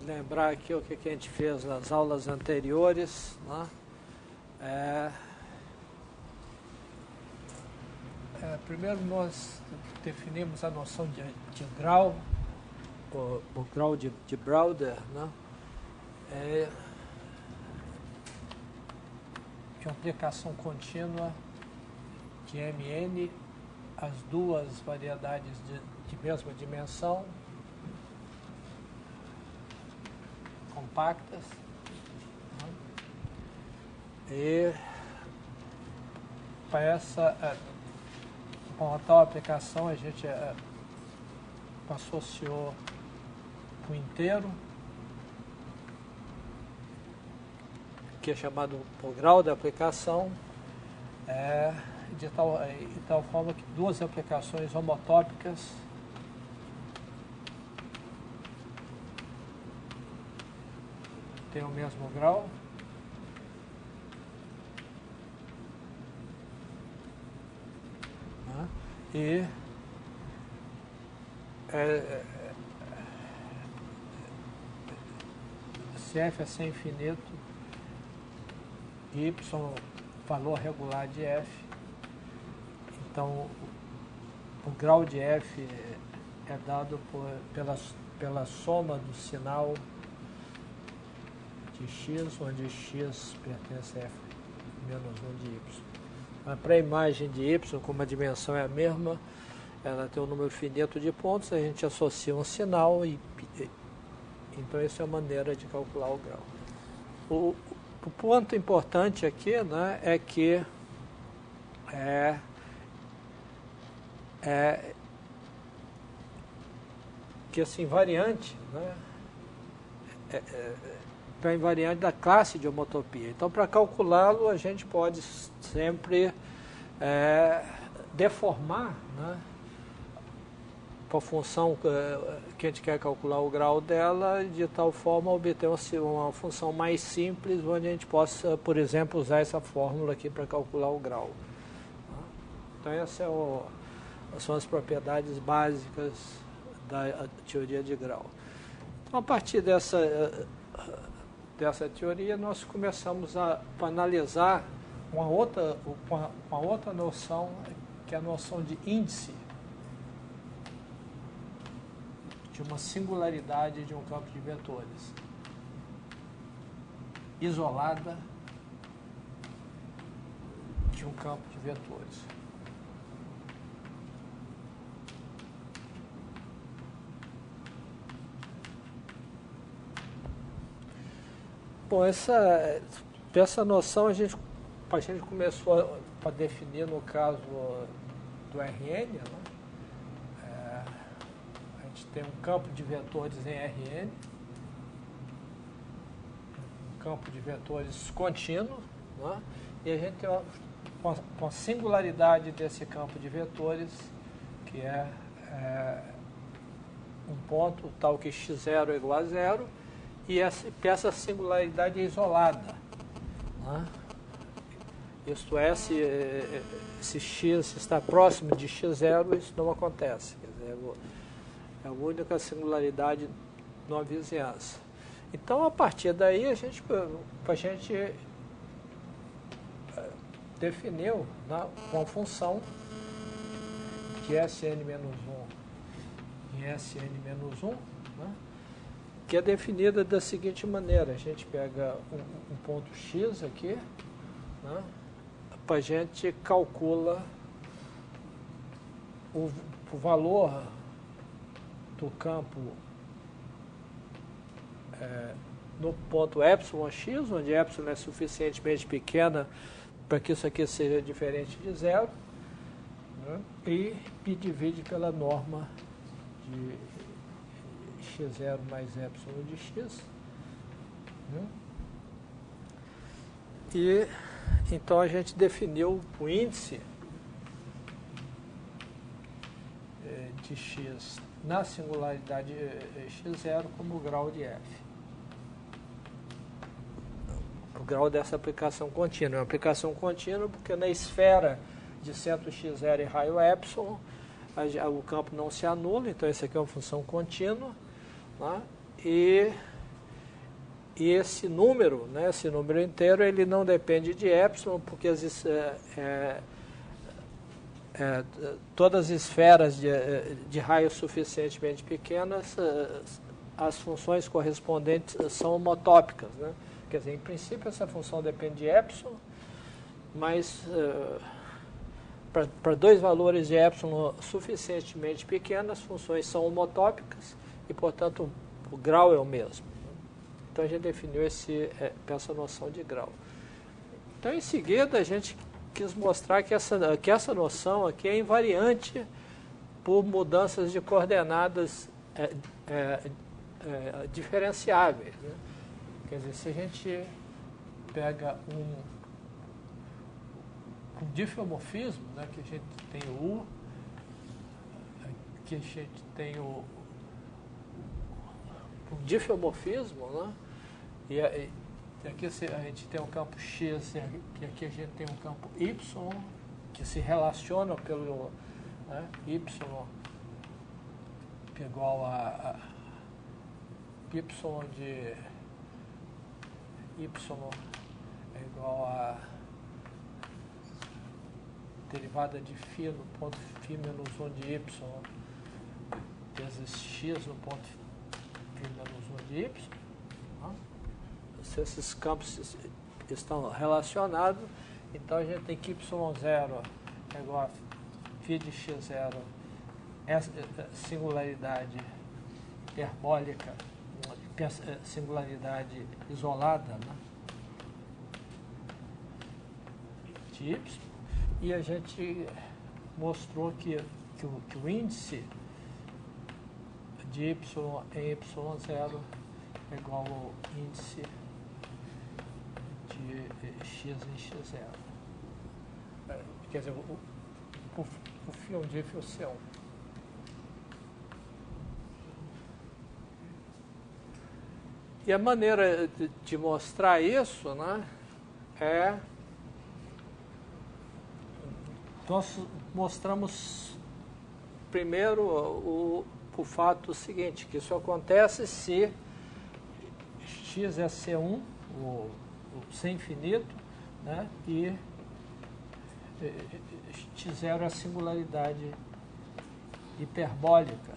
lembrar aqui o que a gente fez nas aulas anteriores, né? Primeiro nós definimos a noção de grau, o grau de Browder, né? De aplicação contínua de Mn, as duas variedades de mesma dimensão, compactas, né? E para essa com a tal aplicação a gente associou o inteiro, que é chamado por grau da aplicação, de tal forma que duas aplicações homotópicas têm o mesmo grau. E se f é sem infinito, y valor regular de f, então o grau de f é dado pela soma do sinal de x, onde x pertence a f menos 1 de y. Para a imagem de y, como a dimensão é a mesma, ela tem um número finito de pontos, a gente associa um sinal então essa é a maneira de calcular o grau. O ponto importante aqui, né, é que esse invariante, né, é invariante da classe de homotopia. Então, para calculá-lo, a gente pode sempre deformar, né, a função que a gente quer calcular o grau dela, de tal forma obter uma função mais simples, onde a gente possa, por exemplo, usar essa fórmula aqui para calcular o grau. Então, essas são as propriedades básicas da teoria de grau. Então, a partir dessa teoria, nós começamos a analisar uma outra noção, que é a noção de índice de uma singularidade de um campo de vetores isolada de um campo de vetores. Bom, essa noção a gente começou a definir no caso do Rn, né? A gente tem um campo de vetores em Rn, um campo de vetores contínuo, né? E a gente tem uma singularidade desse campo de vetores, que é um ponto tal que x0 é igual a zero, e essa singularidade é isolada, né? Isto é, se x está próximo de x0, isso não acontece. Quer dizer, é a única singularidade numa vizinhança. Então, a partir daí, a gente definiu, né, uma função de Sn-1 em Sn-1, né, que é definida da seguinte maneira: a gente pega um ponto x aqui, né, a gente calcula o valor do campo no ponto εx, onde ε é suficientemente pequena para que isso aqui seja diferente de zero, né, e divide pela norma de x0 mais ε de x, né? E então a gente definiu o índice de x na singularidade x0 como o grau de f. O grau dessa aplicação contínua. É uma aplicação contínua porque na esfera de centro x0 e raio ε, o campo não se anula, então essa aqui é uma função contínua, né? e esse número, né, esse número inteiro, ele não depende de epsilon, porque todas as esferas de raio suficientemente pequenas, as funções correspondentes são homotópicas, né? Quer dizer, em princípio essa função depende de epsilon, mas para dois valores de epsilon suficientemente pequenos, as funções são homotópicas e, portanto, o grau é o mesmo. Então a gente definiu essa noção de grau. Então, em seguida, a gente quis mostrar que essa noção aqui é invariante por mudanças de coordenadas diferenciáveis, né? Quer dizer, se a gente pega um diffeomorfismo, né, que a gente tem o U, aqui a gente tem o diffeomorfismo, né, e aqui a gente tem um campo X, e aqui a gente tem um campo Y, que se relaciona pelo, né, Y igual a Y de Y é igual a derivada de φ no ponto φ menos 1 de Y vezes x no ponto φ menos 1 de Y. Se esses campos estão relacionados, então a gente tem que y0 é igual a φ de x0 é singularidade hiperbólica, singularidade isolada, né, de y, e a gente mostrou que o índice de y em y0 é igual ao índice de x em x0. Quer dizer, o φ1 de φ C1. E a maneira de mostrar isso, né, nós mostramos primeiro o fato seguinte, que isso acontece se x é C1, o C infinito, né, e x0 é a singularidade hiperbólica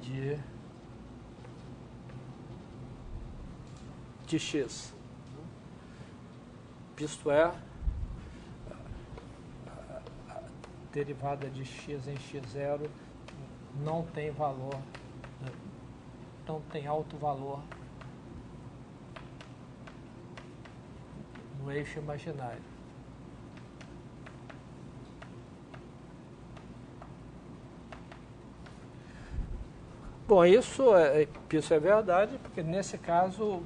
de x. Isto é, a derivada de x em x0 não tem valor, não tem alto valor no eixo imaginário. Bom, isso é verdade, porque nesse caso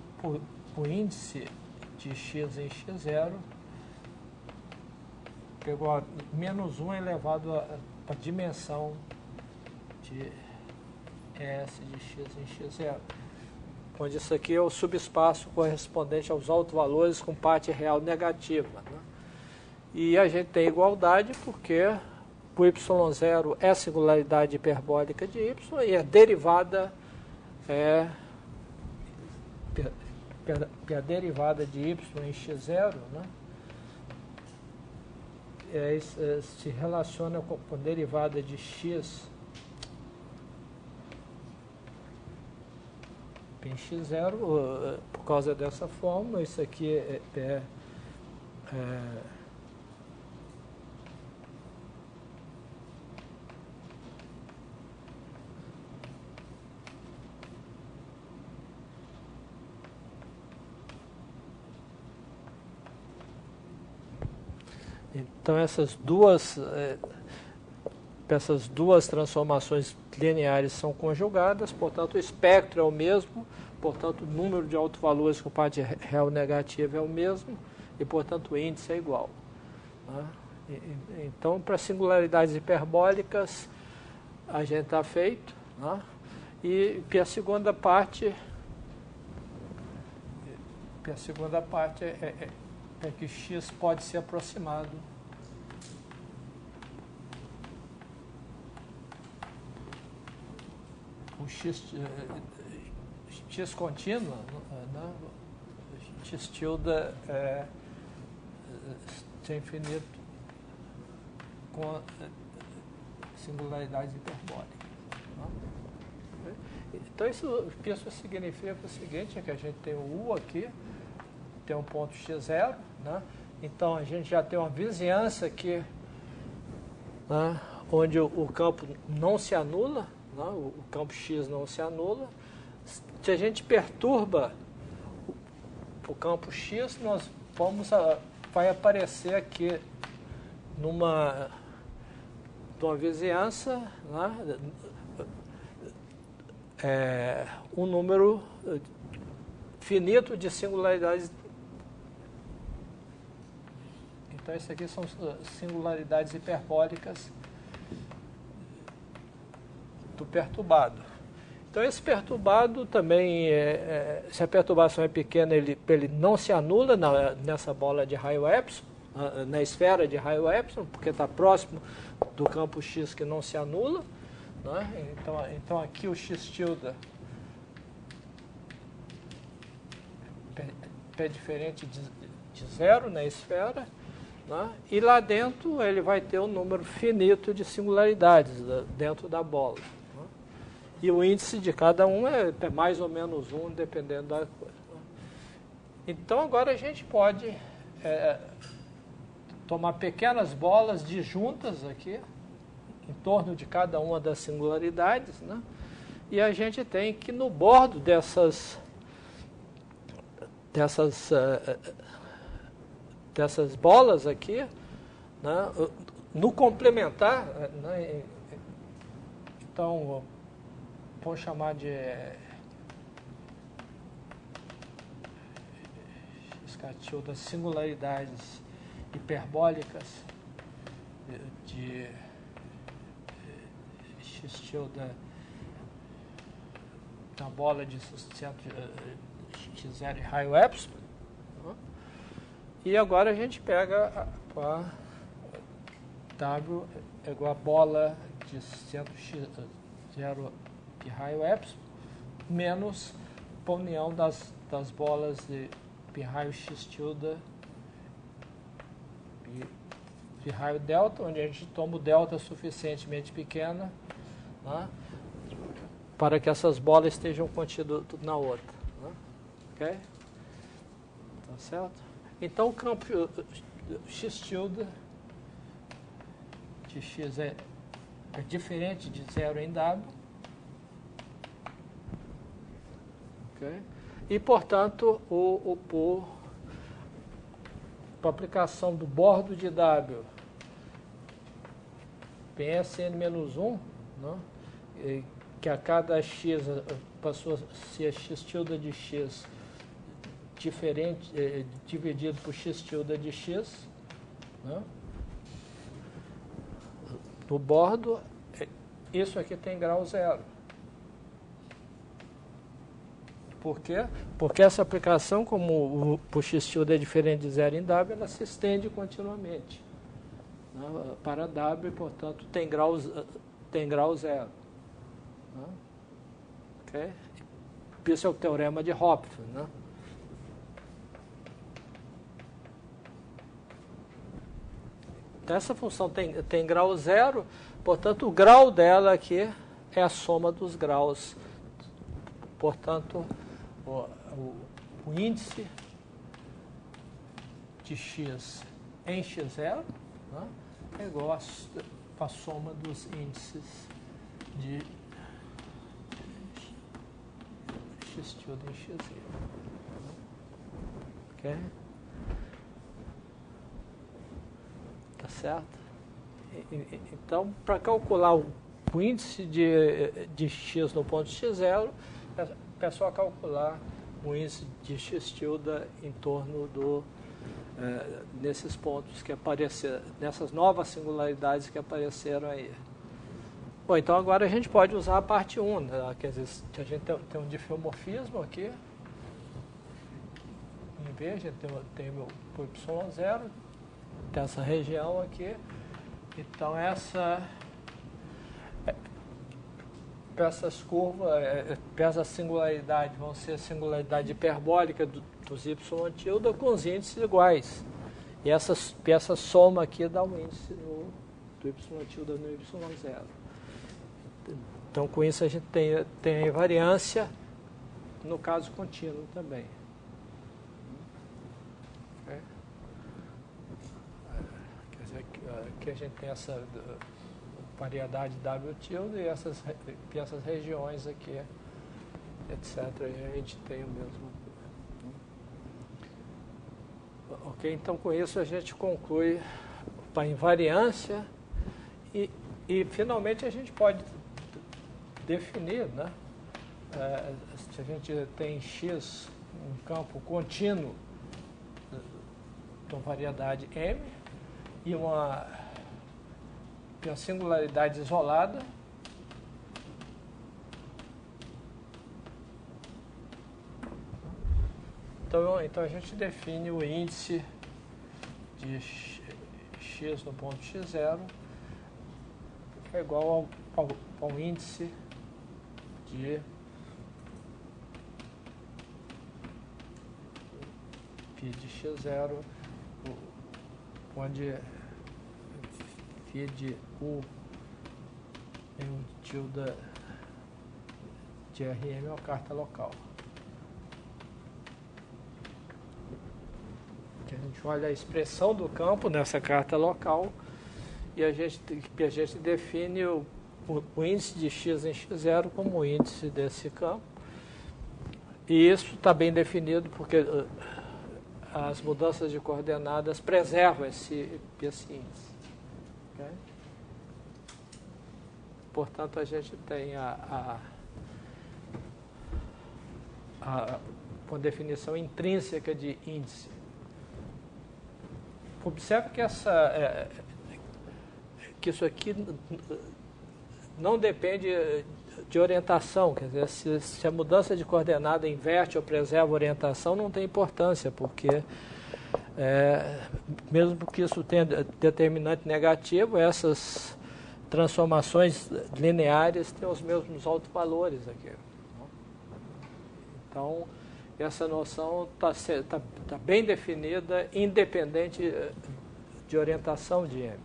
o índice de x em x0 pegou a menos 1 elevado à dimensão de S de x em x0, onde isso aqui é o subespaço correspondente aos autovalores com parte real negativa, né? E a gente tem igualdade porque o y0 é a singularidade hiperbólica de y e a derivada a derivada de y em x0, né, se relaciona com a derivada de x em x0 por causa dessa fórmula. Isso aqui então essas duas transformações lineares são conjugadas, portanto o espectro é o mesmo, portanto o número de autovalores com parte real negativa é o mesmo e, portanto, o índice é igual, né? Então, para singularidades hiperbólicas, a gente está feito, né? E a segunda parte é que x pode ser aproximado o x x contínua, né? X tilde sem infinito com singularidades hiperbólicas. Né? Então isso significa o seguinte, é que a gente tem o U aqui, tem um ponto x0, né? Então a gente já tem uma vizinhança aqui, né? Onde o campo não se anula, né? O campo x não se anula. Se a gente perturba o campo x, nós vai aparecer aqui numa vizinhança, né? Um número finito de singularidades. Então, isso aqui são singularidades hiperbólicas do perturbado. Então, esse perturbado também, se a perturbação é pequena, ele não se anula nessa bola de raio epsilon, na esfera de raio epsilon, porque está próximo do campo x que não se anula. Né? Então, aqui o x tilde é diferente de zero na esfera. Né? E lá dentro ele vai ter um número finito de singularidades dentro da bola. Né? E o índice de cada um é mais ou menos 1, dependendo da coisa. Né? Então agora a gente pode tomar pequenas bolas disjuntas aqui, em torno de cada uma das singularidades, né? E a gente tem que no bordo dessas bolas aqui, né, no complementar, né, então, vamos chamar de das singularidades hiperbólicas de x tilde na bola de centro x0 e raio epsilon. E agora a gente pega a W é igual a bola de centro x0 e raio epsilon menos a união das bolas de raio x tilde de raio delta, onde a gente toma o delta suficientemente pequena, né, para que essas bolas estejam contidas na outra. Né? Ok? Tá certo? Então, o campo x tilde de x é diferente de zero em W. Okay? E, portanto, a aplicação do bordo de W PSN-1, né, que a cada x passou a ser x tilde de x diferente, dividido por x tilde de x, né? No bordo, isso aqui tem grau zero. Por quê? Porque essa aplicação, como o x tilde é diferente de zero em W, ela se estende continuamente, né, para W, e, portanto, tem grau zero. Né? Okay? Isso é o teorema de Hopf. Né? Essa função tem grau zero, portanto, o grau dela aqui é a soma dos graus. Portanto, o índice de x em x0, né, é igual a soma dos índices de x tilde em x0. Ok? Tá certo? Então, para calcular o índice de x no ponto x0, é só calcular o índice de x tilde em torno nesses pontos que apareceram, nessas novas singularidades que apareceram aí. Bom, então agora a gente pode usar a parte 1, né? Quer dizer, a gente tem um diffeomorfismo aqui, em V, a gente tem o y0, tem essa região aqui, então para essas curvas, para essa singularidade, vão ser a singularidade hiperbólica dos y tilde com os índices iguais. E essa soma aqui dá um índice do y tilde no y0. Então, com isso, a gente tem a invariância no caso contínuo também. Quer dizer, aqui a gente tem essa variedade W tilde e essas regiões aqui, etc. E a gente tem o mesmo. Ok, então com isso a gente conclui a invariância e finalmente a gente pode definir, né? Se a gente tem X, um campo contínuo de uma variedade M e uma singularidade isolada, então a gente define o índice de x no ponto x0 que é igual ao índice de φ de x0, onde φ de u é um tilde de Rm é uma carta local. A gente olha a expressão do campo nessa carta local e a gente define o índice de x em x0 como o índice desse campo. E isso está bem definido porque as mudanças de coordenadas preservam esse índice. Okay? Portanto, a gente tem uma definição intrínseca de índice. Observe que que isso aqui não depende de orientação, quer dizer, se a mudança de coordenada inverte ou preserva a orientação, não tem importância, porque mesmo que isso tenha determinante negativo, essas transformações lineares têm os mesmos autovalores aqui. Então, essa noção está bem definida, independente de orientação de M.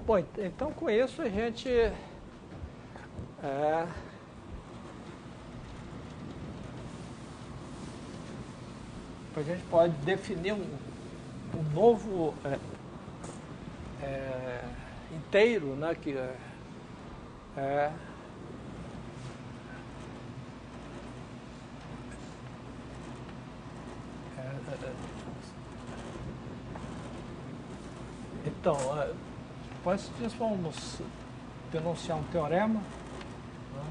Bom, então com isso a gente pode definir um novo inteiro, né, que então, depois disso vamos denunciar um teorema, né,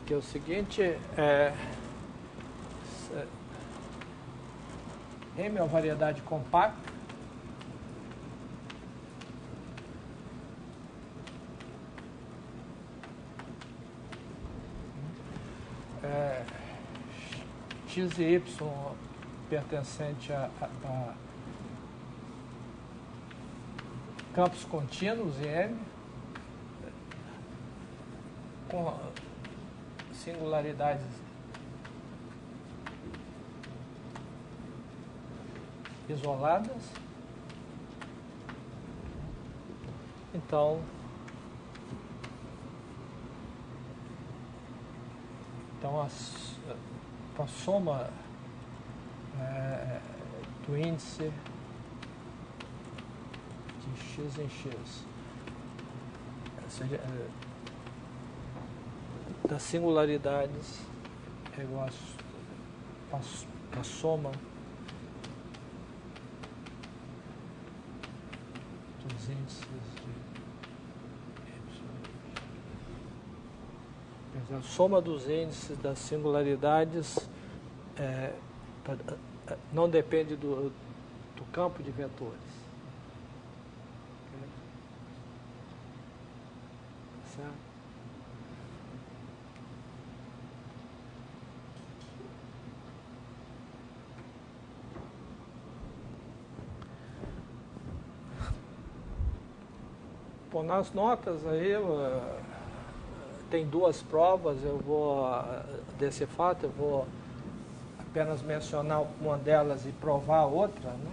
que é o seguinte, M é uma variedade compacta, X e Y pertencente a campos contínuos em M, com singularidades isoladas. Então, a soma do índice de x em x, ou seja, das singularidades é igual a soma dos índices de a soma dos índices das singularidades não depende do campo de vetores. Certo? Bom, nas notas aí tem duas provas, eu vou, desse fato, eu vou apenas mencionar uma delas e provar a outra, né?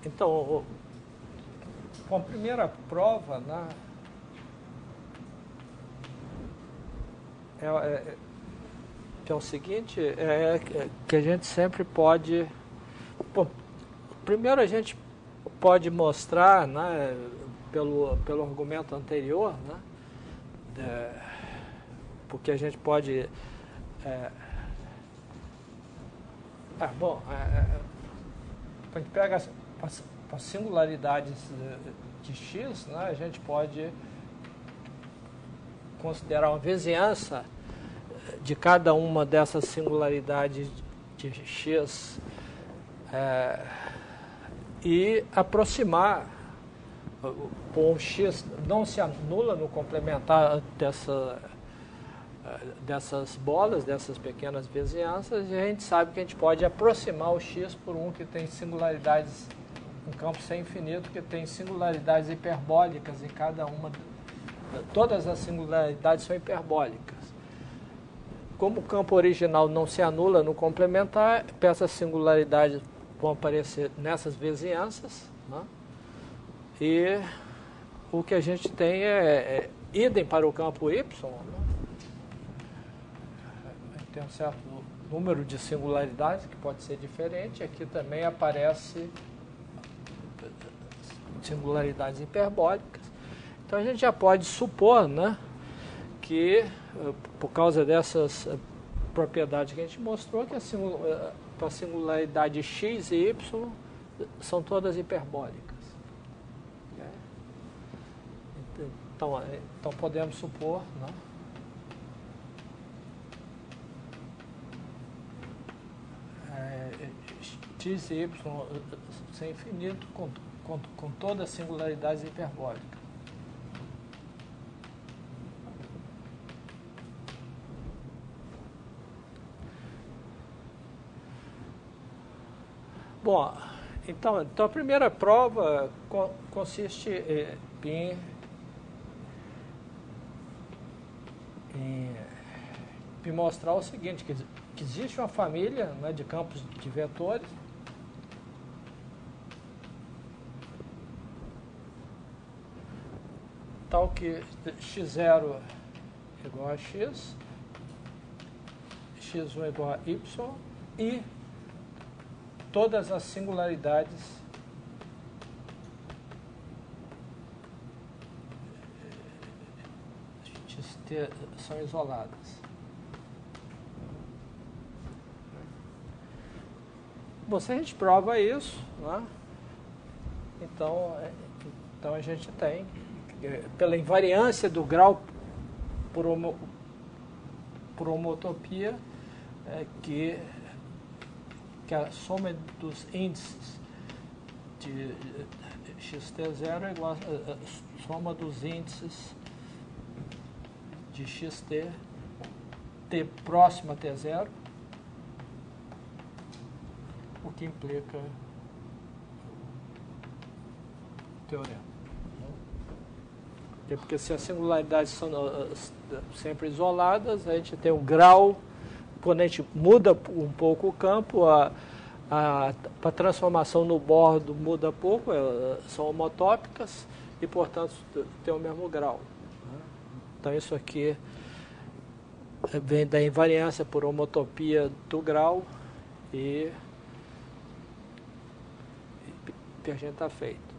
Então, com a primeira prova, né, que é o seguinte, que a gente sempre pode... Bom, primeiro a gente pode mostrar, né, pelo argumento anterior, né, porque a gente pode... a gente pega as singularidades de x, né, a gente pode considerar uma vizinhança de cada uma dessas singularidades de x e aproximar, o x não se anula no complementar dessas bolas, dessas pequenas vizinhanças, e a gente sabe que a gente pode aproximar o x por um que tem singularidades, um campo sem infinito, que tem singularidades hiperbólicas em cada uma. Todas as singularidades são hiperbólicas. Como o campo original não se anula no complementar, essas singularidades vão aparecer nessas vizinhanças, né? E o que a gente tem idem para o campo y, né? Tem um certo número de singularidades que pode ser diferente. Aqui também aparece singularidades hiperbólicas. Então a gente já pode supor, né, que por causa dessas propriedades que a gente mostrou, que a singularidade x e y são todas hiperbólicas. Então podemos supor, né, x e y sem infinito com todas as singularidades hiperbólicas. Bom, então a primeira prova consiste em mostrar o seguinte, que existe uma família, né, de campos de vetores tal que x0 igual a x, x1 igual a y, e todas as singularidades xt são isoladas. Bom, se a gente prova isso, né, então a gente tem, pela invariância do grau por homotopia, que a soma dos índices de xt0 é igual a soma dos índices de xt, t próximo a t0, o que implica o teorema. Porque se as singularidades são sempre isoladas, a gente tem o grau, quando a gente muda um pouco o campo, a transformação no bordo muda pouco, são homotópicas e, portanto, tem o mesmo grau. Então, isso aqui vem da invariância por homotopia do grau e a gente está feito.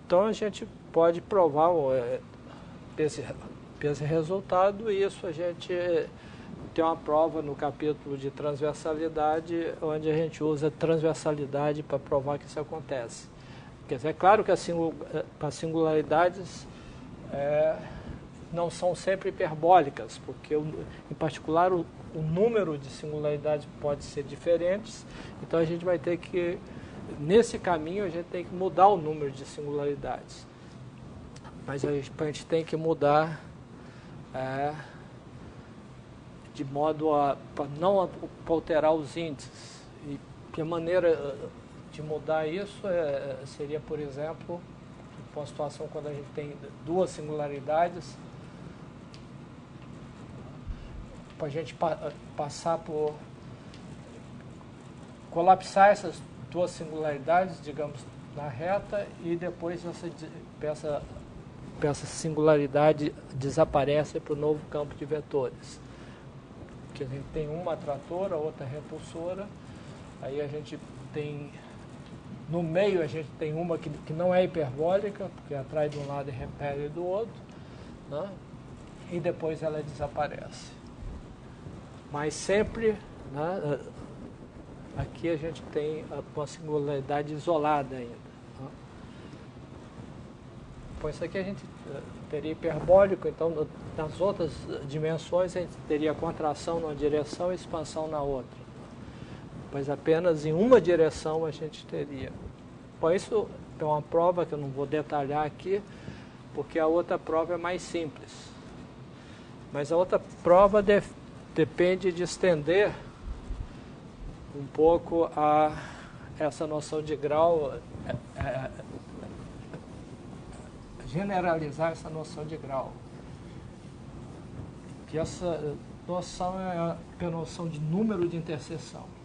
Então, a gente pode provar esse resultado, e isso a gente tem uma prova no capítulo de transversalidade, onde a gente usa transversalidade para provar que isso acontece. Quer dizer, é claro que as singularidades não são sempre hiperbólicas, porque, em particular, o número de singularidades pode ser diferentes, então a gente vai ter que, nesse caminho, a gente tem que mudar o número de singularidades. Mas a gente tem que mudar de modo a não alterar os índices. E a maneira de mudar isso seria, por exemplo, uma situação quando a gente tem duas singularidades, para a gente passar por colapsar essas duas singularidades, digamos, na reta, e depois essa singularidade desaparece para o novo campo de vetores. Que a gente tem uma atratora, outra repulsora, aí a gente tem, no meio a gente tem uma que não é hiperbólica, porque atrai de um lado e repele do outro, né? E depois ela desaparece. Mas sempre, né, aqui a gente tem uma singularidade isolada ainda. Né? Então isso aqui a gente teria hiperbólico, então nas outras dimensões a gente teria contração numa direção e expansão na outra. Mas apenas em uma direção a gente teria. Bom, isso é uma prova que eu não vou detalhar aqui, porque a outra prova é mais simples. Mas a outra prova depende de estender um pouco essa noção de grau, generalizar essa noção de grau. Que essa noção é a noção de número de interseção.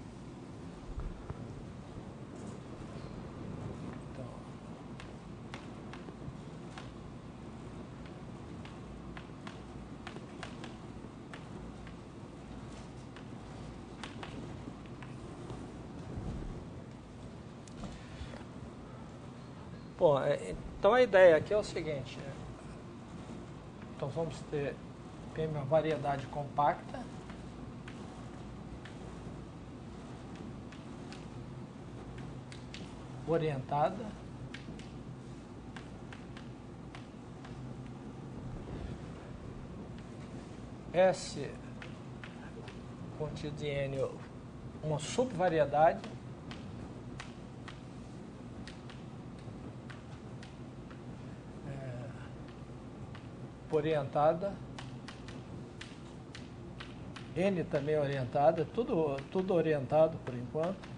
Bom, então a ideia aqui é o seguinte, né? Então vamos ter uma variedade compacta, orientada, S contido em N, uma subvariedade, orientada, N também orientada, tudo orientado por enquanto.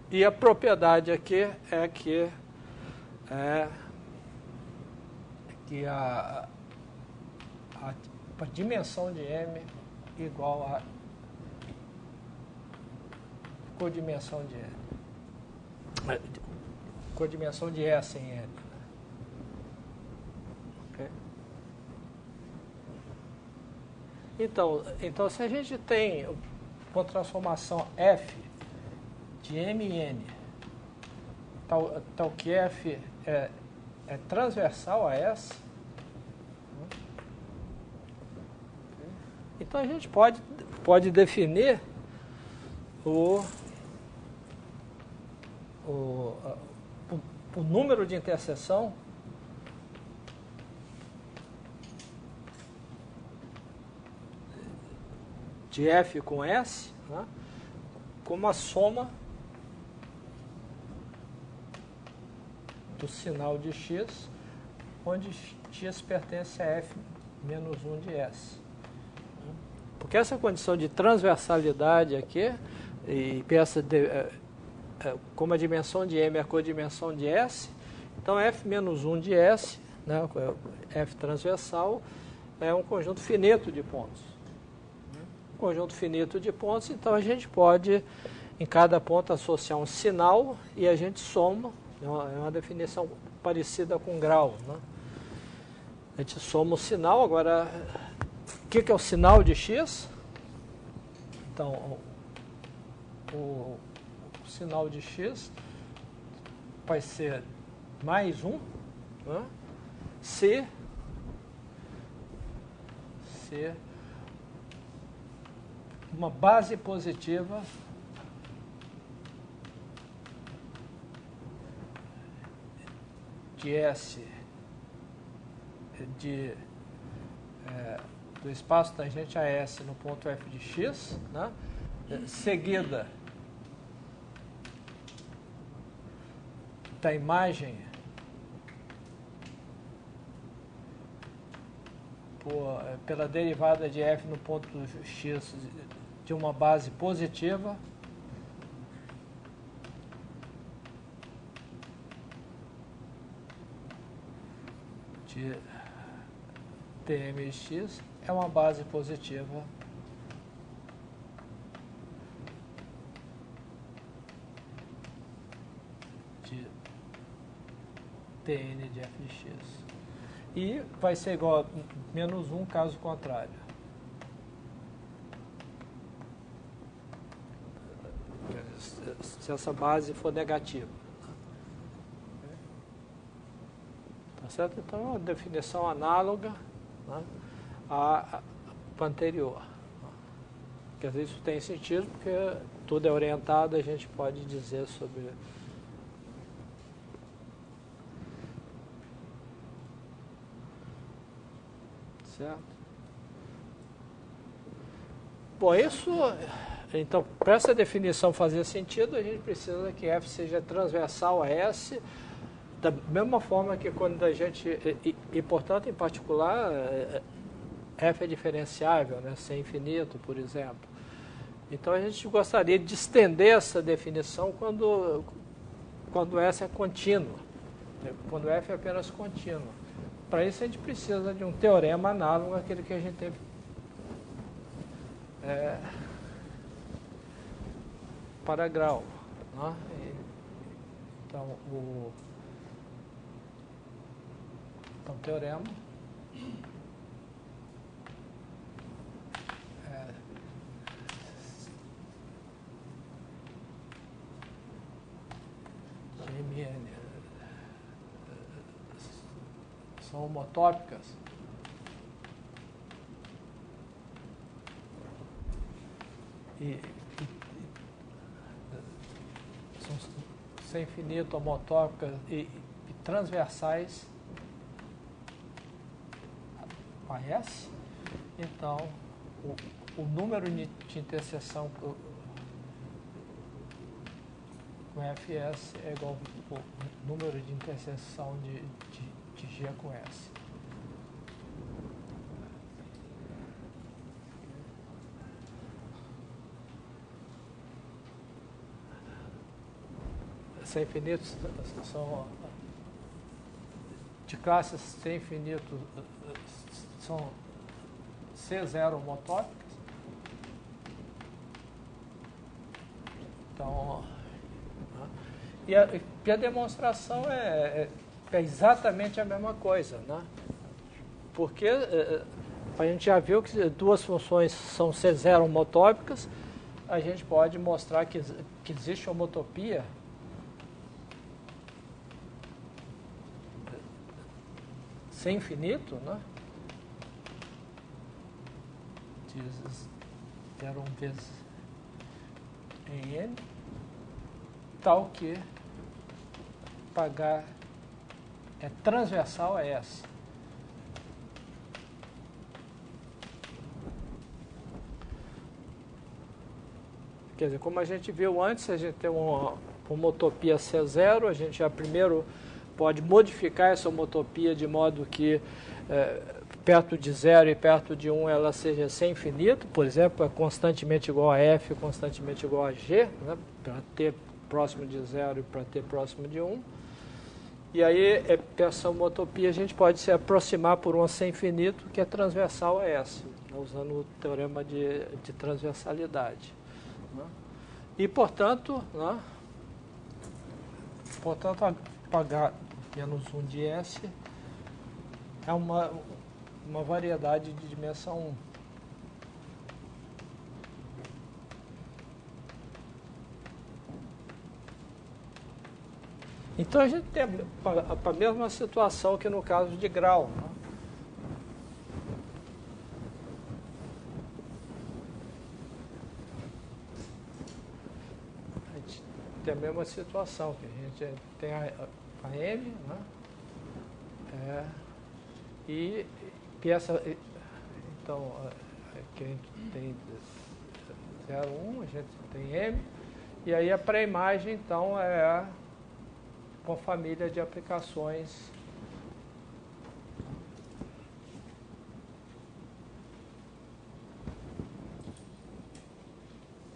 E a propriedade aqui é que a dimensão de M igual a codimensão de N. Codimensão de S em N. Então, se a gente tem uma transformação F de M em N, tal que F é transversal a S, então a gente pode definir o número de interseção de F com S, né, como a soma do sinal de X, onde X pertence a F menos 1 de S. Porque essa condição de transversalidade aqui, e como a dimensão de M é a codimensão de S, então F menos 1 de S, né, F transversal, é um conjunto finito de pontos. Conjunto finito de pontos, então a gente pode, em cada ponto, associar um sinal e a gente soma, é uma definição parecida com grau, né? A gente soma o sinal, agora, o que é o sinal de X? Então, o sinal de X vai ser mais 1, né? se uma base positiva de S do espaço tangente a S no ponto f de x, né? Seguida da imagem pela derivada de f no ponto x de uma base positiva de tmx é uma base positiva de Tn de f de x. E vai ser igual a menos 1 caso contrário. Se essa base for negativa. Tá certo? Então, é uma definição análoga, né, à anterior. Quer dizer, isso tem sentido porque tudo é orientado, a gente pode dizer sobre... Certo? Bom, isso... Então, para essa definição fazer sentido, a gente precisa que f seja transversal a S, da mesma forma que quando a gente... E portanto, em particular, f é diferenciável, né, ser infinito, por exemplo. Então, a gente gostaria de estender essa definição quando S é contínua, quando f é apenas contínua. Para isso, a gente precisa de um teorema análogo àquele que a gente teve para grau. Né? Então, o teorema GMN são homotópicas e são sem infinito, homotópicas e transversais a S, então o número de interseção com Fs é igual ao número de interseção de G com S. Sem infinitos são de classes sem infinito são C0 homotópicas. Então, e a demonstração é exatamente a mesma coisa, né? Porque a gente já viu que duas funções são C0 homotópicas, a gente pode mostrar que existe homotopia sem infinito, né? Diz 0 vezes em N, tal que H é transversal a S. Quer dizer, como a gente viu antes, a gente tem uma homotopia C0, a gente já primeiro pode modificar essa homotopia de modo que perto de 0 e perto de 1 ela seja sem infinito, por exemplo, é constantemente igual a F, constantemente igual a G, né, para T próximo de 0 e para T próximo de 1. E aí, essa homotopia a gente pode se aproximar por uma sem infinito que é transversal a S, né, usando o teorema de transversalidade. Né? E, portanto, né, H menos 1 de S é uma variedade de dimensão 1. Então, a gente tem a mesma situação que no caso de grau. Né? A gente tem a mesma situação, que a gente tem a M, né? E essa, então, aqui a gente tem 0,1, a gente tem M, e aí a pré-imagem, então, é uma família de aplicações.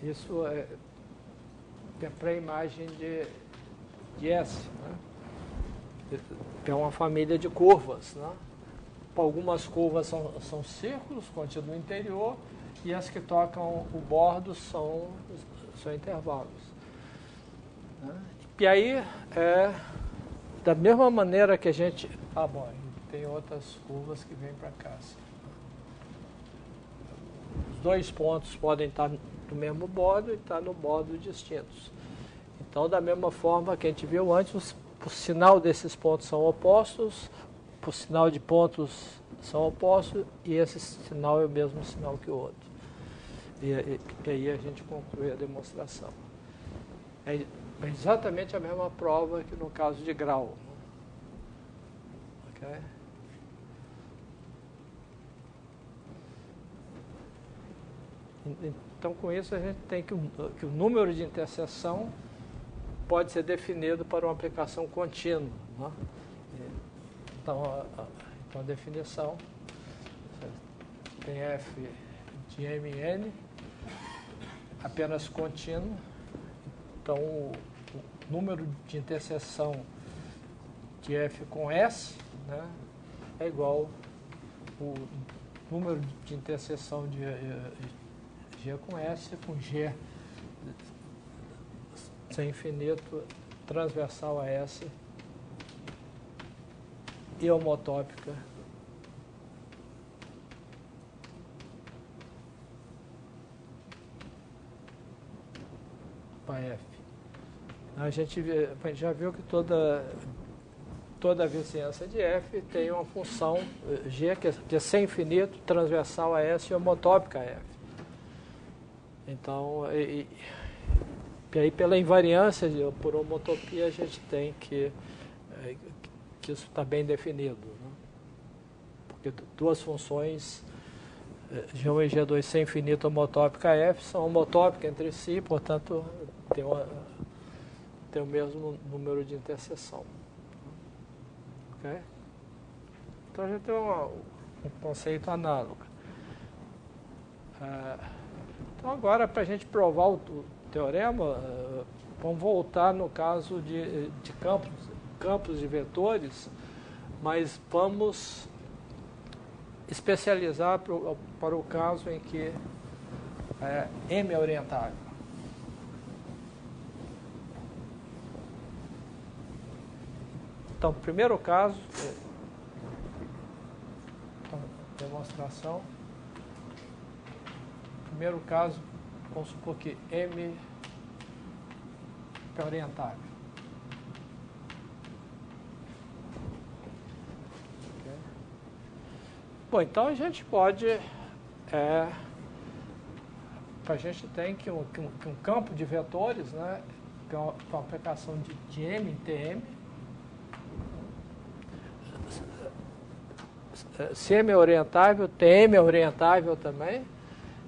Isso é a pré-imagem de S, né? É uma família de curvas, né? Algumas curvas são círculos, contidos no interior, e as que tocam o bordo são intervalos, né? E aí, da mesma maneira que a gente... Ah, bom, tem outras curvas que vêm para cá. Assim. Os dois pontos podem estar no mesmo bordo e estar no bordo distintos. Então, da mesma forma que a gente viu antes, o sinal desses pontos são opostos, o sinal de pontos são opostos, e esse sinal é o mesmo sinal que o outro. E aí a gente conclui a demonstração. É exatamente a mesma prova que no caso de grau. Ok? Então, com isso, a gente tem que o número de interseção pode ser definido para uma aplicação contínua, né? Então, a definição tem f de m e n apenas contínuo. Então, o número de interseção de f com s, né, é igual o número de interseção de g com s com g sem infinito transversal a S e homotópica para F. A gente já viu que toda a vizinhança de F tem uma função G que é sem infinito transversal a S e homotópica a F. Então, e aí, pela invariância por homotopia, a gente tem que isso está bem definido, né? Porque duas funções, G1 e G2 sem infinito homotópica F, são homotópicas entre si, portanto, tem o mesmo número de interseção. Okay? Então, a gente tem um conceito análogo. Então, agora, para a gente provar o teorema, vamos voltar no caso de campos de vetores, mas vamos especializar para o caso em que M é orientável. Então, primeiro caso, demonstração. Primeiro caso, vamos supor que M é orientável. Okay. Bom, então a gente pode... a gente tem que um campo de vetores, né, que é uma aplicação de M em Tm. Se M é orientável, Tm é orientável também.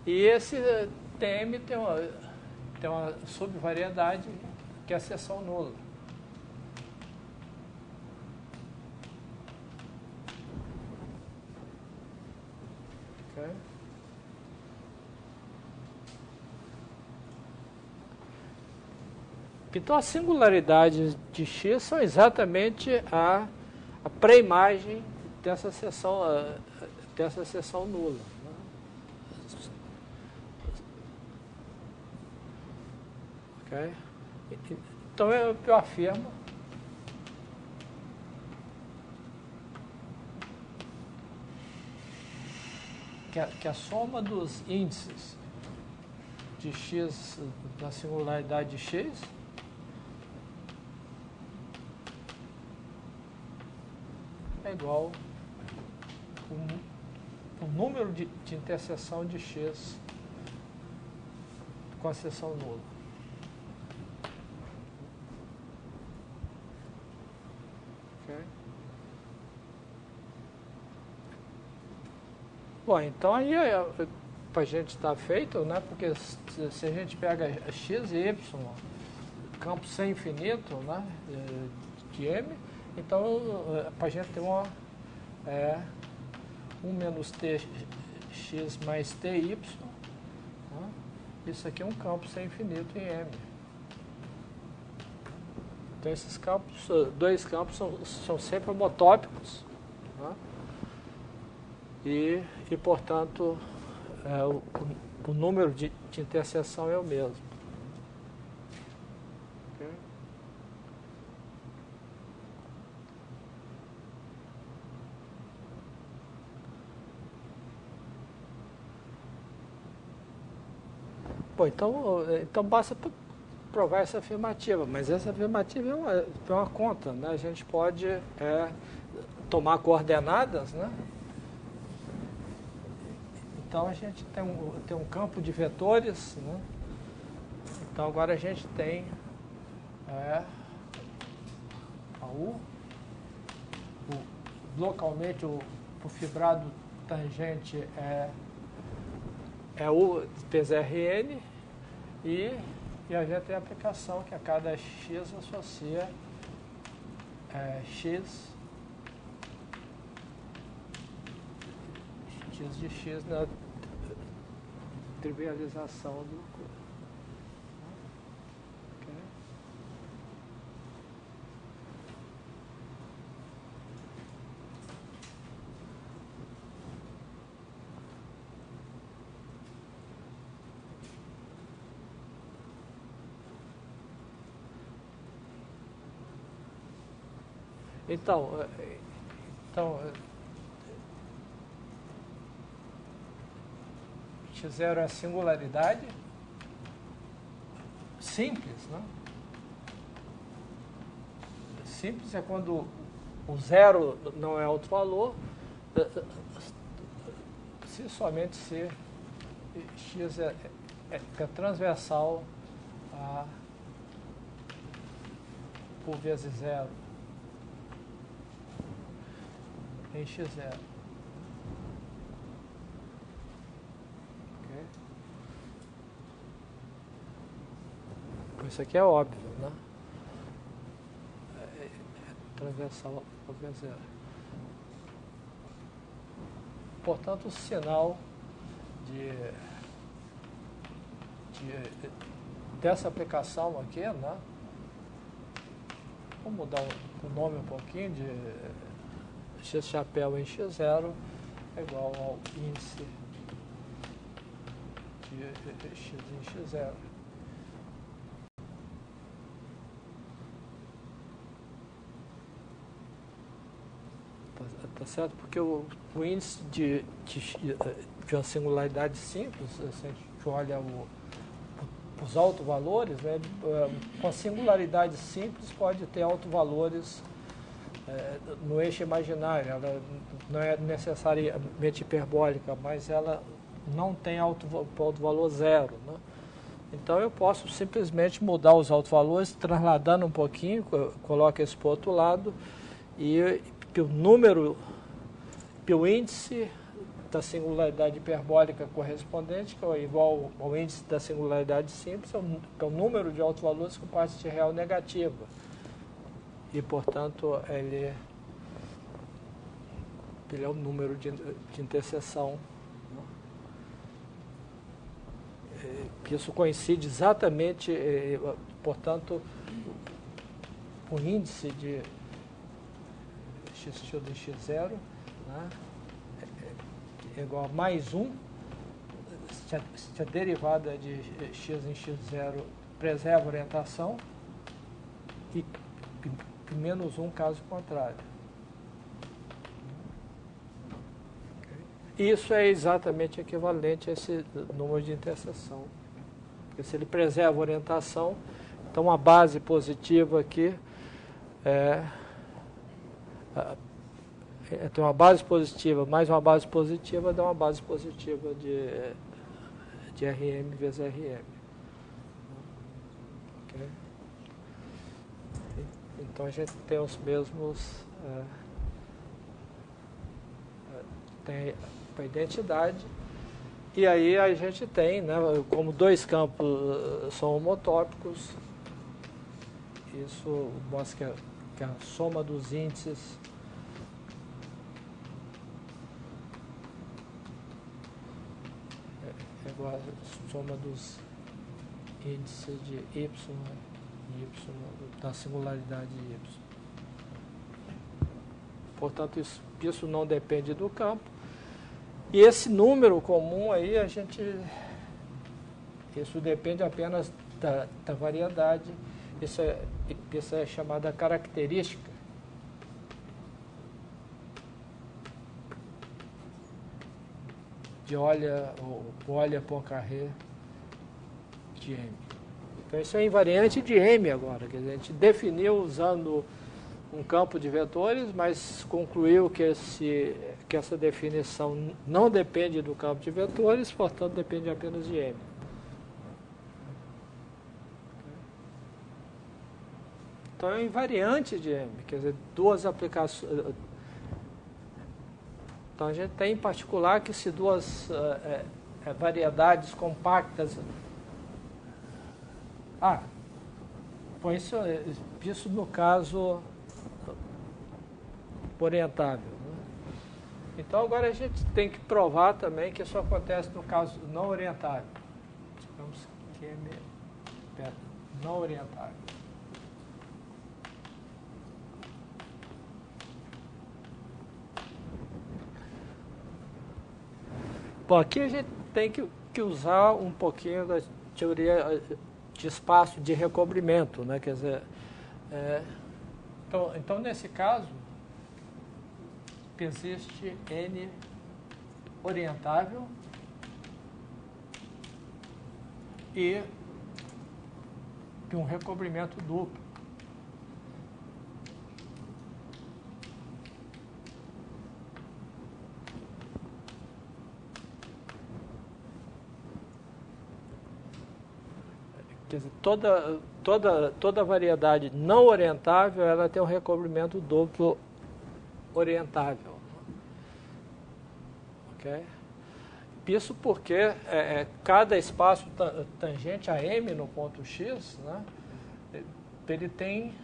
E esse Tm tem uma subvariedade que é a seção nula. Okay. Então, as singularidades de X são exatamente a pré-imagem dessa seção nula. Okay. Então, eu afirmo que a soma dos índices de X da singularidade de X é igual o número de interseção de X com a seção nula. Okay. Bom, então aí para a gente estar feito, né? Porque se a gente pega x e y, campo sem infinito, né? De M, então para a gente ter 1 menos tx mais ty, né? Isso aqui é um campo sem infinito em M. Então esses campos, dois campos são sempre homotópicos, né? E portanto, o número de interseção é o mesmo. Okay? Bom, então basta provar essa afirmativa, mas essa afirmativa é uma conta, né? A gente pode tomar coordenadas, né? Então a gente tem um campo de vetores, né? Então agora a gente tem a U, localmente o fibrado tangente é U PZRN e a gente tem a aplicação que a cada x associa x de x na trivialização do curso. Okay. Então x0 é a singularidade simples, né? Simples é quando o zero não é outro valor, somente se x é transversal a por vezes zero em x0. Isso aqui é óbvio, né? Transversal ao V0. Portanto, o sinal dessa aplicação aqui, né? Vamos mudar o nome um pouquinho de x chapéu em x0 é igual ao índice de x em x0. Tá certo? Porque o índice de uma singularidade simples, se a gente olha os autovalores, né, com singularidade simples pode ter autovalores no eixo imaginário. Ela não é necessariamente hiperbólica, mas ela não tem autovalor zero, né? Então eu posso simplesmente mudar os autovalores, trasladando um pouquinho, coloco esse para o outro lado e o índice da singularidade hiperbólica correspondente, que é igual ao índice da singularidade simples, é o número de autovalores com parte real negativa. E, portanto, ele é o número de interseção. Isso coincide exatamente, portanto, o índice de x de x0, né, é igual a mais 1, se a derivada de x em x0 preserva a orientação, e menos 1 caso contrário. Isso é exatamente equivalente a esse número de interseção. Porque se ele preserva a orientação, então a base positiva aqui tem uma base positiva mais uma base positiva dá uma base positiva de RM vezes RM. Okay? Então a gente tem os mesmos tem para identidade. E aí a gente tem, né, como dois campos são homotópicos, isso mostra que a soma dos índices é igual a soma dos índices de y e y da singularidade de y. Portanto, isso não depende do campo. E esse número comum aí, isso depende apenas da variedade. Isso é chamada característica de Euler Poincaré de M. Então, isso é invariante de M agora. Quer dizer, a gente definiu usando um campo de vetores, mas concluiu que essa definição não depende do campo de vetores, portanto, depende apenas de M. Então, é invariante de M, quer dizer, duas aplicações. Então, a gente tem em particular que se duas variedades compactas... Põe isso no caso orientável. Né? Então, agora a gente tem que provar também que isso acontece no caso não orientável. Digamos que é não orientável. Bom, aqui a gente tem que usar um pouquinho da teoria de espaço de recobrimento, né? Quer dizer, então, nesse caso, existe N orientável e um recobrimento duplo. Quer dizer, toda variedade não orientável, ela tem um recobrimento duplo orientável. Okay? Isso porque cada espaço tangente a M no ponto X, né, ele tem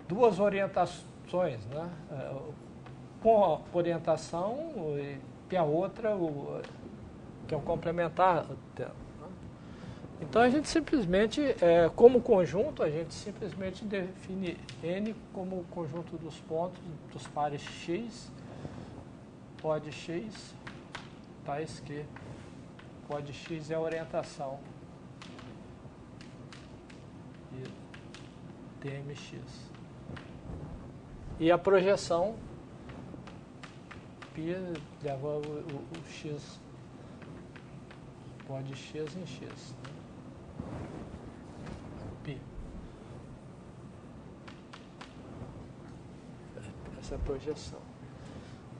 duas orientações, né, com orientação e a outra, que é o complementar dela. Então, a gente simplesmente, como conjunto, a gente simplesmente define N como o conjunto dos pontos dos pares X, pod X, tais que pod X é a orientação e DMX. E a projeção, π leva o X, pod X em X. Essa projeção.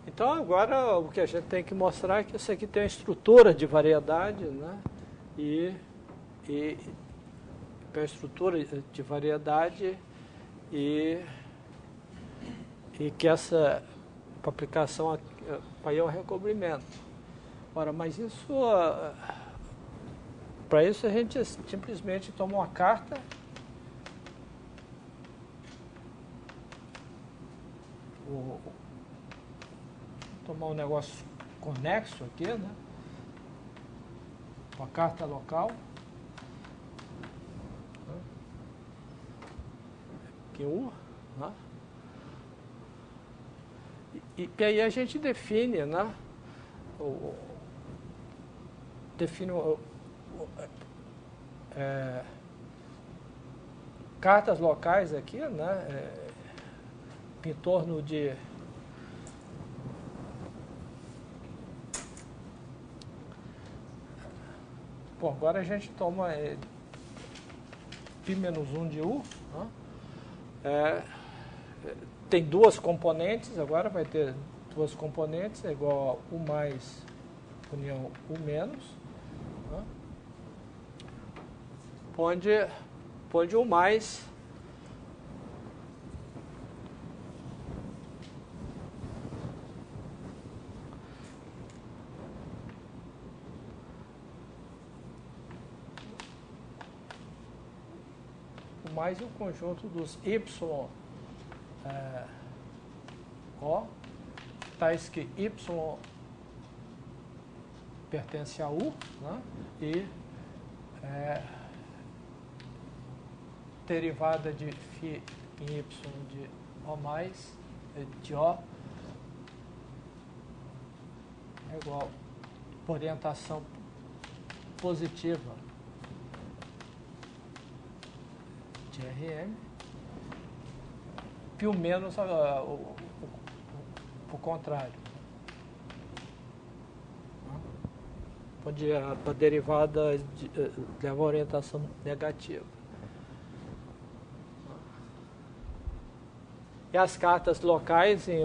Então, agora, o que a gente tem que mostrar é que isso aqui tem uma estrutura de variedade, né? E a estrutura de variedade e que essa aplicação aí é um recobrimento. Ora, mas isso... Para isso, a gente simplesmente toma uma carta tomar um negócio conexo aqui, né? Uma carta local. Q, né? E aí a gente define, né? Define cartas locais aqui, né? Em torno de bom, agora a gente toma π-1 de U, né? Tem duas componentes, agora vai ter duas componentes, é igual a U mais união U menos, né? Onde U mais mais e o conjunto dos y O, tais que y pertence a U, né? E derivada de φ em y de O mais, de O, é igual a orientação positiva de Rm, π menos o contrário. Onde a derivada leva a orientação negativa. E as cartas locais, em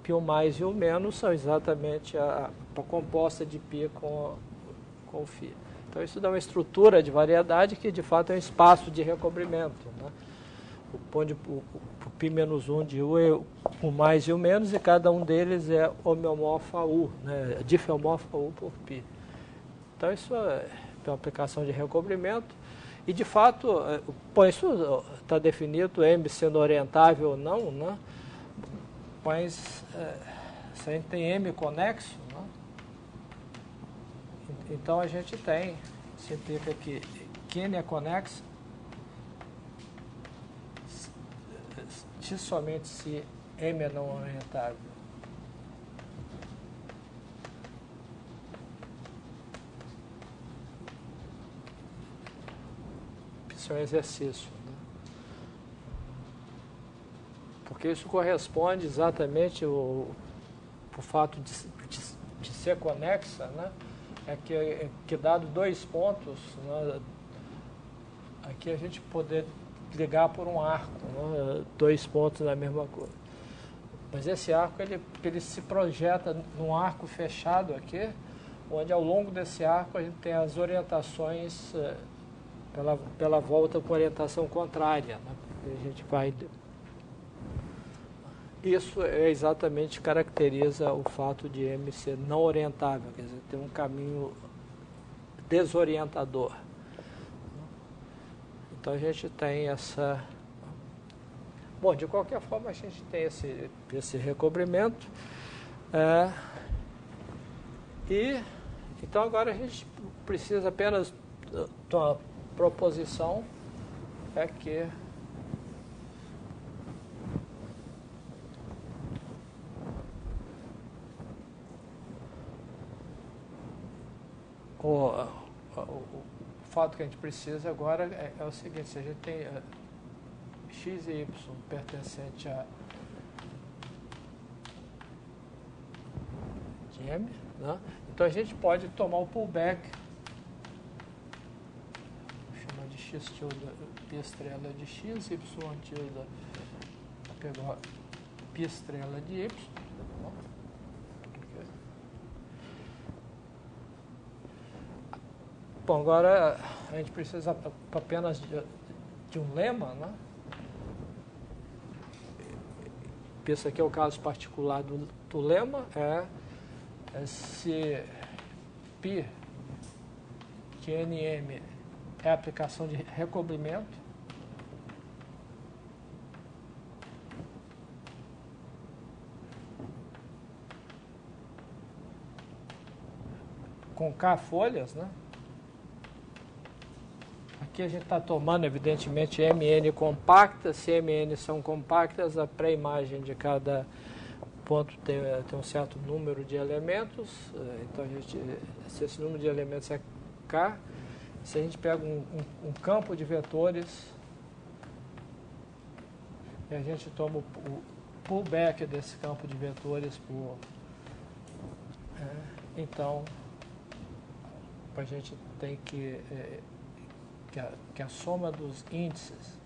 π mais e U menos, são exatamente a composta de π com φ. Então, isso dá uma estrutura de variedade que, de fato, é um espaço de recobrimento, né? Onde o π menos 1 de U é o mais e o menos, e cada um deles é homeomorfo a U, né? Difeomorfo a U por π. Então, isso é uma aplicação de recobrimento. E, de fato, isso está definido, M sendo orientável ou não, né? Mas se a gente tem M conexo, né? Então a gente tem, se implica que N é conexo, se somente se M é não orientável. Isso é um exercício, né? Porque isso corresponde exatamente ao fato de ser conexa, né? É que dado dois pontos, né? Aqui a gente poder ligar por um arco, né? Dois pontos na mesma coisa. Mas esse arco ele se projeta num arco fechado aqui, onde ao longo desse arco a gente tem as orientações pela volta com orientação contrária, né? A gente vai... Isso é exatamente caracteriza o fato de M ser não orientável, quer dizer, ter um caminho desorientador. Então a gente tem essa... Bom, de qualquer forma a gente tem esse recobrimento. E então agora a gente precisa apenas de uma proposição, é que o fato que a gente precisa agora é o seguinte: se a gente tem x e y pertencente a de M, né? Então a gente pode tomar o pullback, chama de x tilde π estrela de x, y tilde pegar π estrela de y. Bom, agora a gente precisa apenas de um lema, né? Esse aqui é o caso particular do lema, se π de NM é a aplicação de recobrimento, com K folhas, né? Aqui a gente está tomando, evidentemente, MN compactas. Se MN são compactas, a pré-imagem de cada ponto tem um certo número de elementos. Então, se esse número de elementos é K, se a gente pega um campo de vetores e a gente toma o pullback desse campo de vetores por... então, a gente tem que a soma dos índices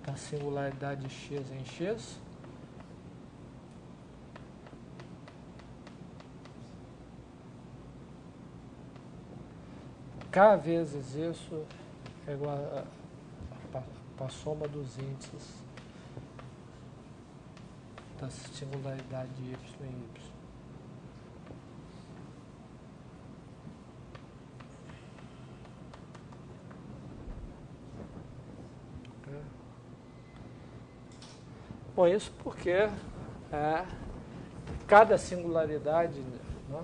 da singularidade x em x K vezes isso é igual a soma dos índices da singularidade de y em y. Bom, isso porque cada singularidade, né?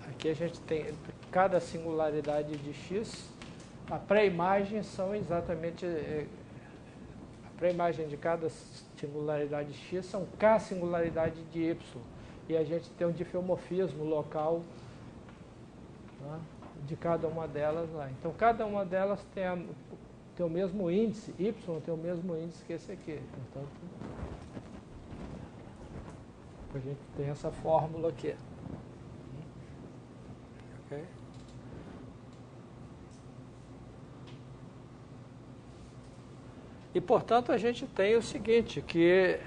Aqui a gente tem cada singularidade de x, a pré-imagem são exatamente, a pré-imagem de cada singularidade de x são k singularidade de y, e a gente tem um diffeomorfismo local, né, de cada uma delas lá. Então, cada uma delas tem o mesmo índice, y tem o mesmo índice que esse aqui. Portanto, a gente tem essa fórmula aqui. Okay? E, portanto, a gente tem o seguinte, que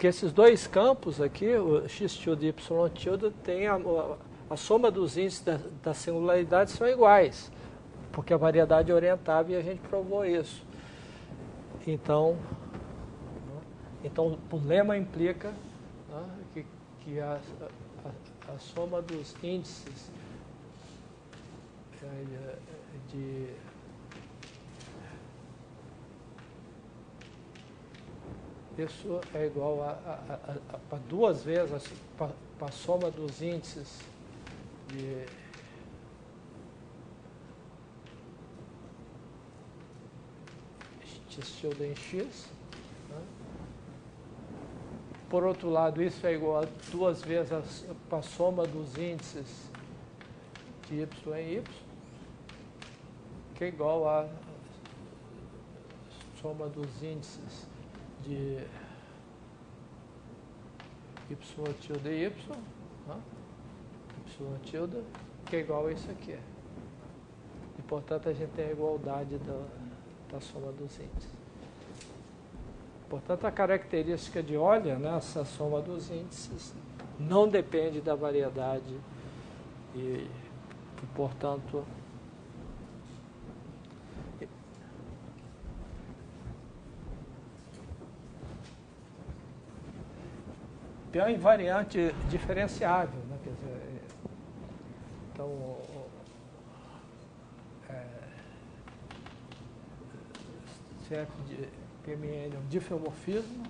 esses dois campos aqui, o x tilde e y tilde, tem a soma dos índices da singularidade são iguais, porque a variedade é orientável e a gente provou isso. Então o lema implica, né, que a soma dos índices isso é igual a duas vezes a soma dos índices de x tilde em x. Né? Por outro lado, isso é igual a duas vezes a soma dos índices de y em y, que é igual a soma dos índices de y tilde e y, né? Y tilde, que é igual a isso aqui. E, portanto, a gente tem a igualdade da soma dos índices. Portanto, a característica de Euler, né, essa soma dos índices, não depende da variedade e portanto, é uma invariante diferenciável, né? Quer dizer, então, CF de PMN é um diffeomorfismo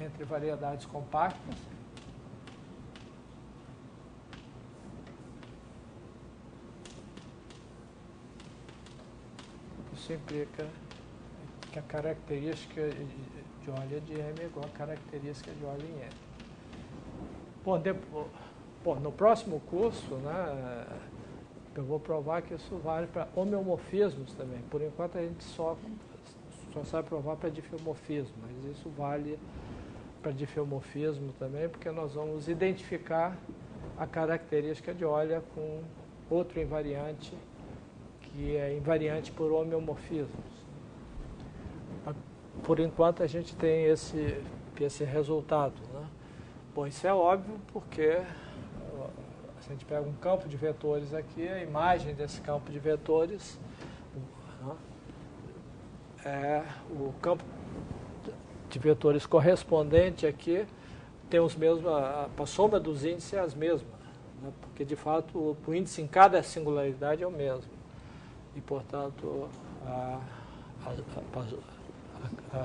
entre variedades compactas. Isso implica que a característica de Euler de M é igual a característica de Euler em M. Bom, no próximo curso, né, eu vou provar que isso vale para homeomorfismos também. Por enquanto a gente só sabe provar para diffeomorfismo, mas isso vale para diffeomorfismo também, porque nós vamos identificar a característica de Euler com outro invariante, que é invariante por homeomorfismos. Por enquanto a gente tem esse resultado, né? Bom, isso é óbvio porque se a gente pega um campo de vetores aqui, a imagem desse campo de vetores, né, o campo de vetores correspondente aqui tem os mesmos, a soma dos índices é as mesmas, né, porque de fato o índice em cada singularidade é o mesmo. E, portanto, a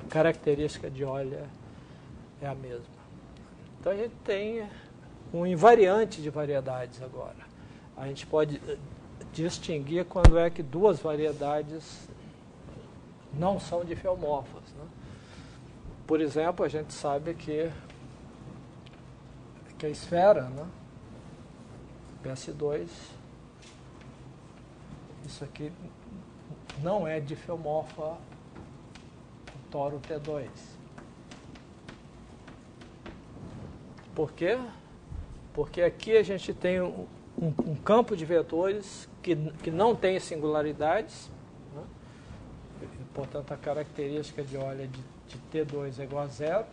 característica de Euler é a mesma. Então, a gente tem um invariante de variedades agora. A gente pode distinguir quando é que duas variedades não são diffeomorfas, né? Por exemplo, a gente sabe que a esfera, né, PS2, isso aqui não é diffeomorfa toro T2. Por quê? Porque aqui a gente tem um campo de vetores que não tem singularidades, né? E, portanto, a característica de Euler de T2 é igual a zero,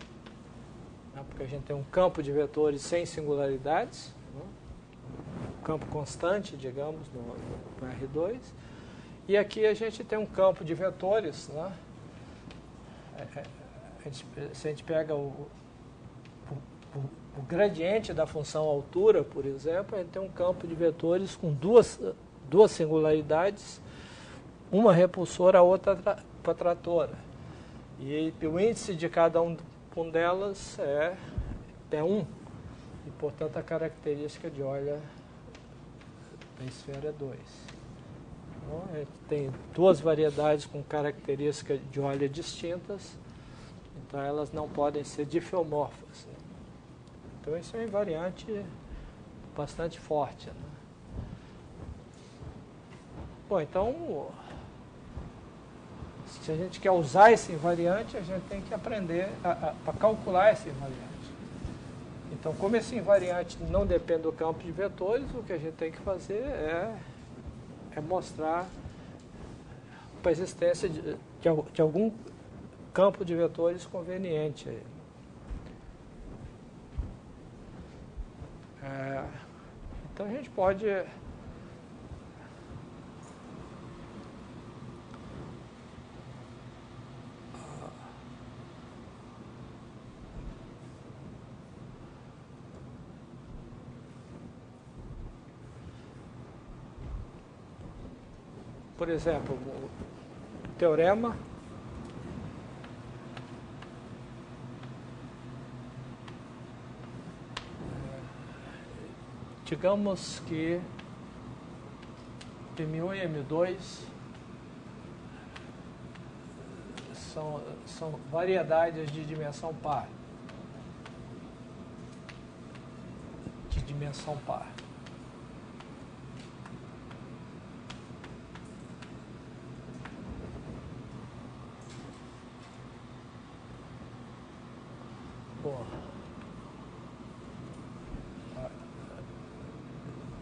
né? Porque a gente tem um campo de vetores sem singularidades, né? Um campo constante, digamos, no R2. E aqui a gente tem um campo de vetores, né? Se a gente pega o gradiente da função altura, por exemplo, a gente tem um campo de vetores com duas singularidades, uma repulsora, a outra atratora. E o índice de cada um delas é 1. E, portanto, a característica de Euler da esfera é 2. Então, a gente tem duas variedades com características de Euler distintas, então elas não podem ser difeomorfas, né? Então, isso é um invariante bastante forte, né? Bom, então, se a gente quer usar esse invariante, a gente tem que aprender a calcular esse invariante. Então, como esse invariante não depende do campo de vetores, o que a gente tem que fazer é mostrar a existência de algum campo de vetores conveniente. Então, a gente pode... Por exemplo, o teorema digamos que M1 e M2 são variedades de dimensão par. De dimensão par.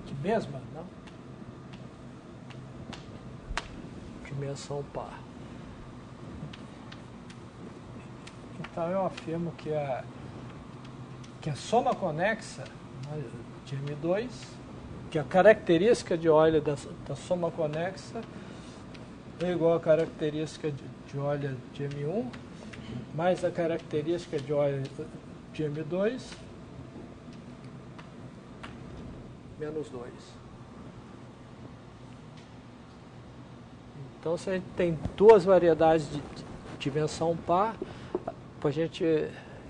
De mesma, não? Dimensão par. Então eu afirmo que a soma conexa, né, de M2, que a característica de Euler da soma conexa é igual à característica de Euler de M1 mais a característica de Euler de M2 menos 2. Então, se a gente tem duas variedades de dimensão par, a gente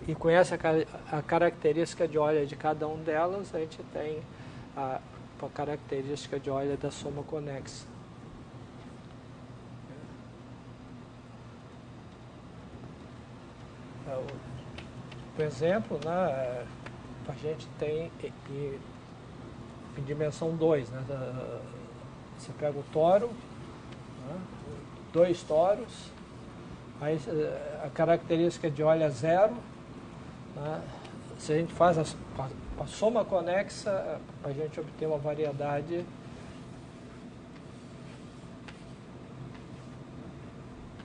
e conhece a característica de Euler de cada um delas, a gente tem a característica de Euler da soma conexa. Por exemplo, né, a gente tem em dimensão 2, né, você pega o toro, né, 2 toros, aí a característica de Euler é 0, né, se a gente faz a soma conexa, a gente obtém uma variedade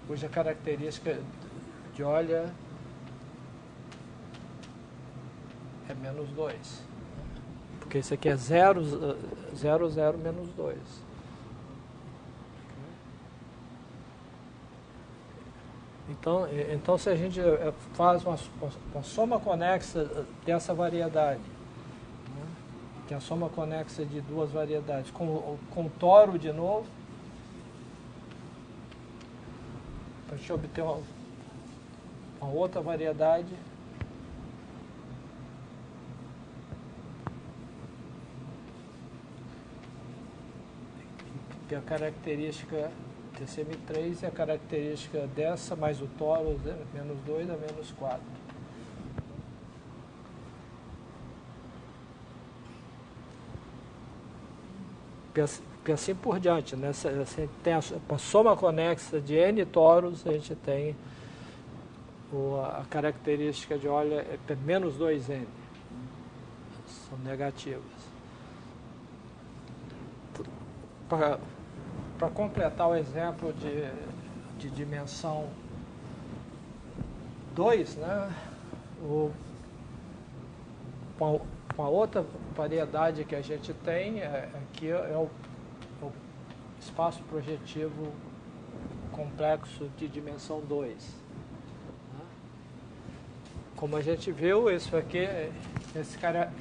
cuja característica de Euler é menos 2. Porque isso aqui é 0, 0, 0, menos 2. Então, se a gente faz uma soma conexa dessa variedade, né, que é a soma conexa de duas variedades, com toro de novo, a gente obter uma outra variedade que a característica TCM3 é a característica dessa mais o toro, menos 2 a menos 4. E assim por diante, né? Se a gente tem a soma conexa de N toros, a gente tem a característica de Euler é menos 2N. São negativas. Para completar o exemplo de dimensão 2, né, uma outra variedade que a gente tem aqui é o espaço projetivo complexo de dimensão 2. Né? Como a gente viu, isso aqui, esse cara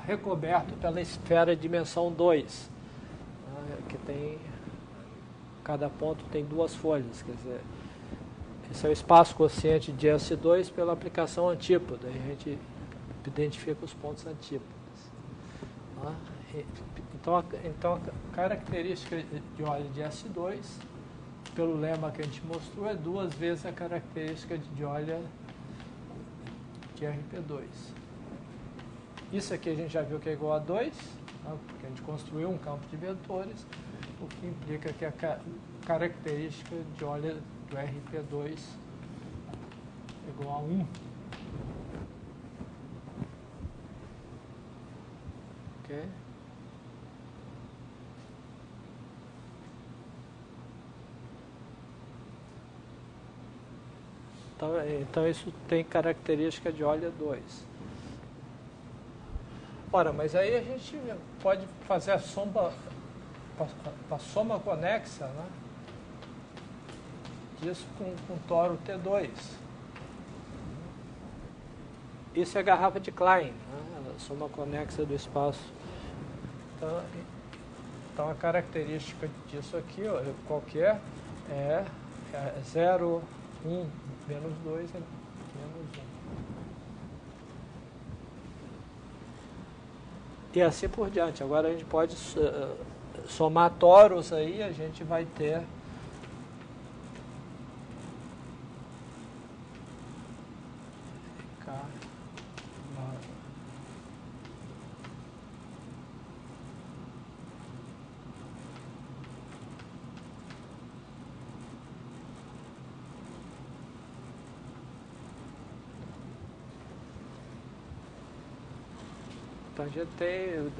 recoberto pela esfera de dimensão 2, né, que tem, cada ponto tem duas folhas, quer dizer, esse é o espaço quociente de S2 pela aplicação antípoda, a gente identifica os pontos antípodas. Né? Então a característica de óleo de S2, pelo lema que a gente mostrou, é 2 vezes a característica de óleo de RP2. Isso aqui a gente já viu que é igual a 2, né, porque a gente construiu um campo de vetores, o que implica que a característica de óleo do RP2 é igual a 1. Ok? Então isso tem característica de óleo 2. Ora, mas aí a gente pode fazer a soma conexa, né, disso com toro T2. Isso é garrafa de Klein, né, a soma conexa do espaço. Então a característica disso aqui, ó, qualquer, é 0, 1, menos 2 é menos 1. E assim por diante. Agora a gente pode somar toros aí, a gente vai ter a gente tem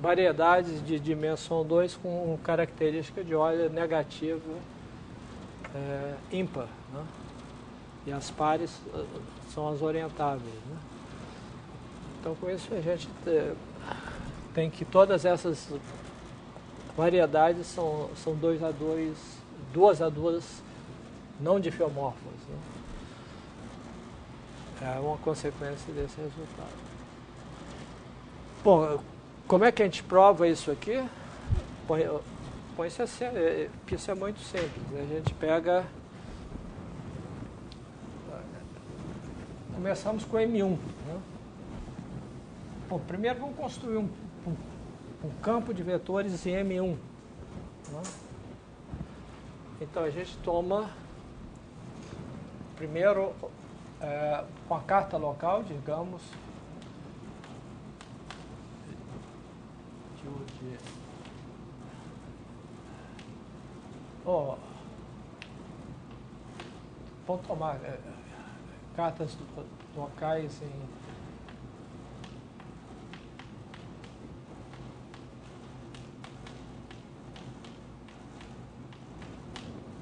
variedades de dimensão 2 com característica de óleo negativa ímpar, né? E as pares são as orientáveis, né? Então com isso a gente tem que todas essas variedades são 2 a 2, 2 a 2 não difiomorfas, né? É uma consequência desse resultado. Bom, como é que a gente prova isso aqui? Põe-se assim, que isso é muito simples. A gente pega... Começamos com M1. Né? Bom, primeiro vamos construir um campo de vetores em M1. Né? Então a gente toma, primeiro, com a carta local, digamos, vamos tomar cartas locais em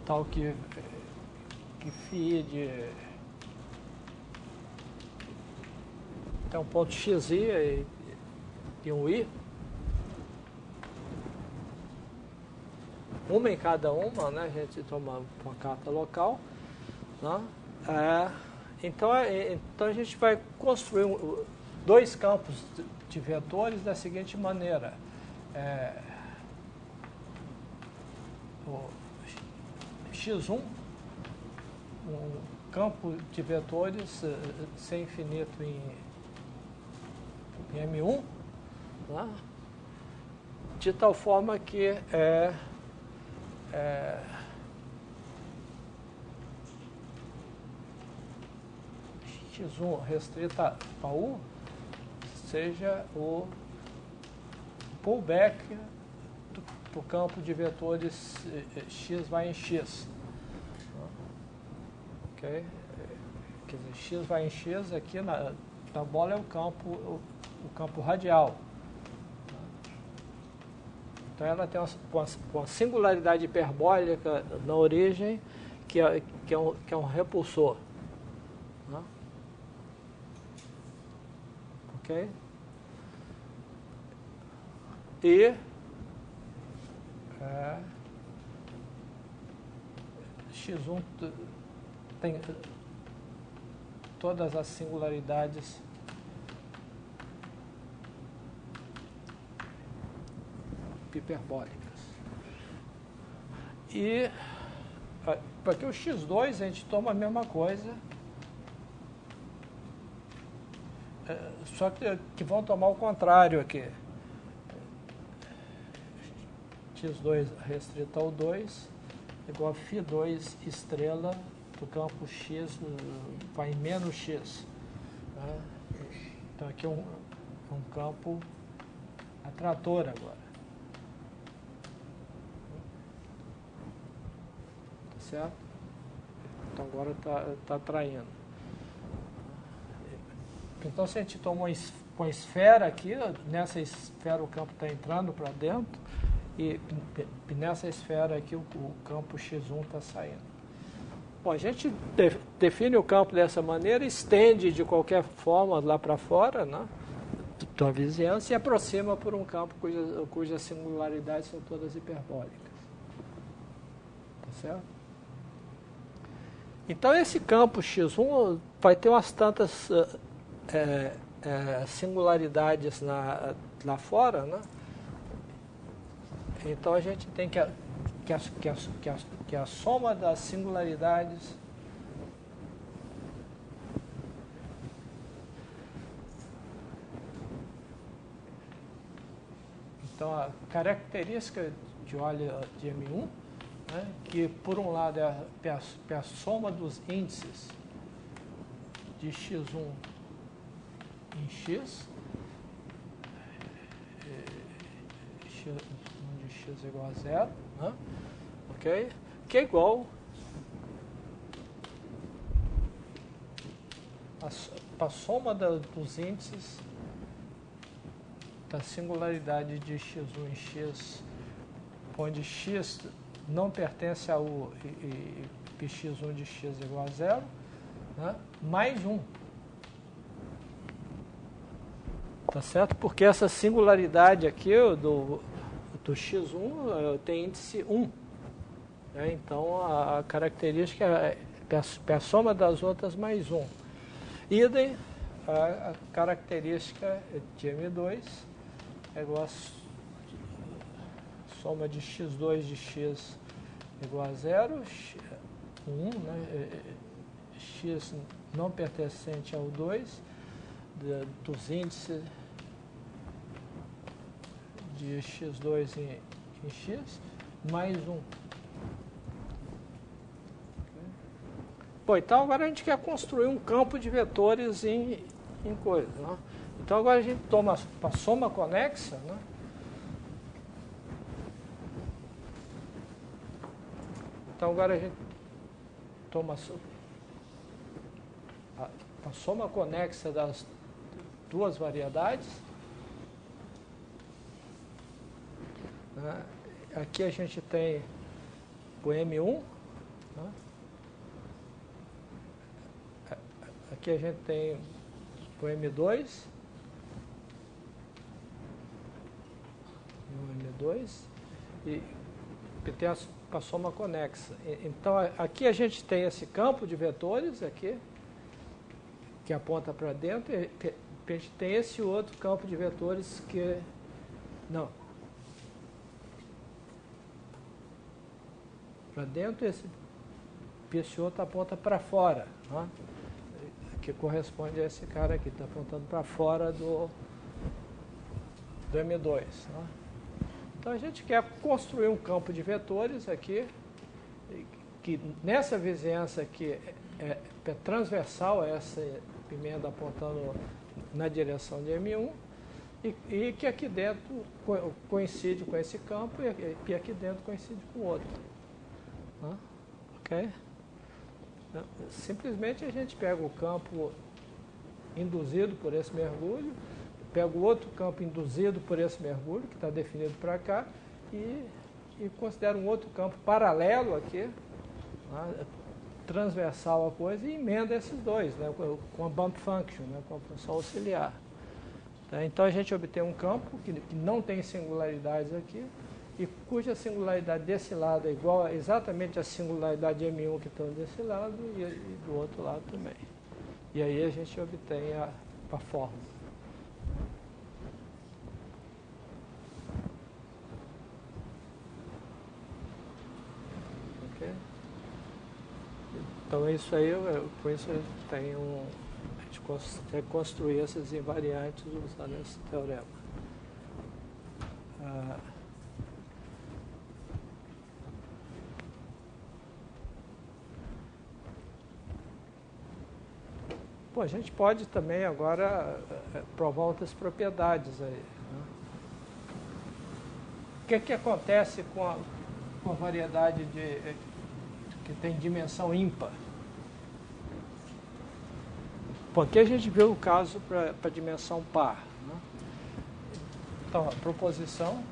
tal que φ tem um ponto xi e um i, uma em cada uma, né? A gente toma uma carta local, né? Então a gente vai construir 2 campos de vetores da seguinte maneira. O x1, um campo de vetores sem infinito em M1, né? De tal forma que x1 restrita a U seja o pullback do campo de vetores x vai em x. Ok? Quer dizer, x vai em x aqui na bola é o campo radial. Então ela tem uma singularidade hiperbólica na origem que é um repulsor. Né? Ok? E x1 tem todas as singularidades hiperbólicas. E para que o x2 a gente toma a mesma coisa, só que vão tomar o contrário aqui. x2 restrito ao 2 igual a φ2 estrela do campo x vai em menos x. Tá? Então aqui é um campo atrator agora. Tá certo? Então agora está atraindo. Então se a gente toma uma esfera aqui, nessa esfera o campo está entrando para dentro, e nessa esfera aqui o campo x1 está saindo. Bom, a gente define o campo dessa maneira, estende de qualquer forma lá para fora, né, da vizinhança, e aproxima por um campo cujas singularidades são todas hiperbólicas. Tá certo? Então esse campo x1 vai ter umas tantas singularidades lá fora, né? Então a gente tem que a soma das singularidades então a característica de óleo de M1, né, que por um lado é a soma dos índices de x1 em x, onde x é igual a 0, né? Ok? Que é igual a soma dos índices da singularidade de x1 em x, onde x não pertence a U e px1 de x é igual a 0, né? Mais 1. Tá certo? Porque essa singularidade aqui do x1 tem índice 1. Né? Então, a característica é a soma das outras mais 1. Idem, a característica de M2 é igual a soma de x2 de x igual a 0, 1, né? X não pertencente ao 2, dos índices de x2 em x, mais 1. Bom, então agora a gente quer construir um campo de vetores em coisa, né? Então agora a gente toma a soma conexa, né? Então agora a gente toma a soma conexa das duas variedades. Né? Aqui a gente tem o M1. Né? Aqui a gente tem o M2. O M2. E tem a soma conexa. Então aqui a gente tem esse campo de vetores aqui, que aponta para dentro, e a gente tem esse outro campo de vetores que... Não. Para dentro, esse outro aponta para fora, né? Que corresponde a esse cara aqui, está apontando para fora do M2. Né? Então a gente quer construir um campo de vetores aqui, que nessa vizinhança aqui é transversal a essa emenda apontando na direção de M1, e que aqui dentro coincide com esse campo e aqui dentro coincide com o outro. Né? Ok? Simplesmente a gente pega o campo induzido por esse mergulho, pega o outro campo induzido por esse mergulho, que está definido para cá, e considera um outro campo paralelo aqui, né, transversal à coisa, e emenda esses dois, né, com a bump function, né, com a função auxiliar. Tá? Então a gente obtém um campo que não tem singularidades aqui, e cuja singularidade desse lado é igual exatamente à singularidade de M1 que está desse lado e do outro lado também. E aí a gente obtém a fórmula. Então isso aí, com isso tem a gente consegue construir esses invariantes usando esse teorema. Pô, a gente pode também agora provar outras propriedades aí, né? O que acontece com a variedade que tem dimensão ímpar? Bom, aqui a gente viu o caso para dimensão par, né? Então, a proposição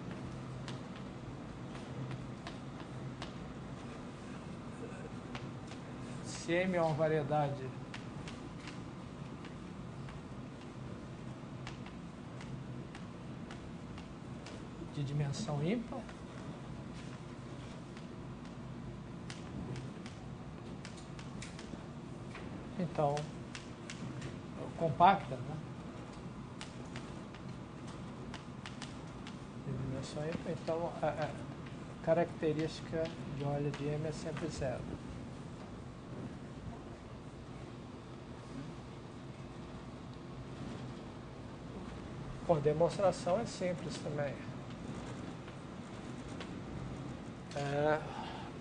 se M é uma variedade de dimensão ímpar, então, compacta, né? De dimensão ímpar, então a característica de Euler de M é sempre zero. Bom, a demonstração é simples também.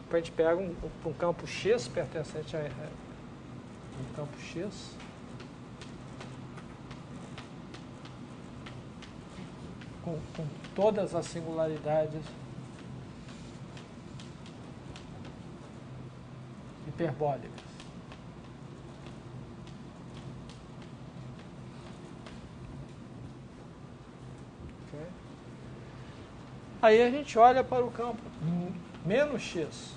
A gente pega um campo X pertencente a um campo X, com todas as singularidades hiperbólicas. Okay. Aí a gente olha para o campo menos X.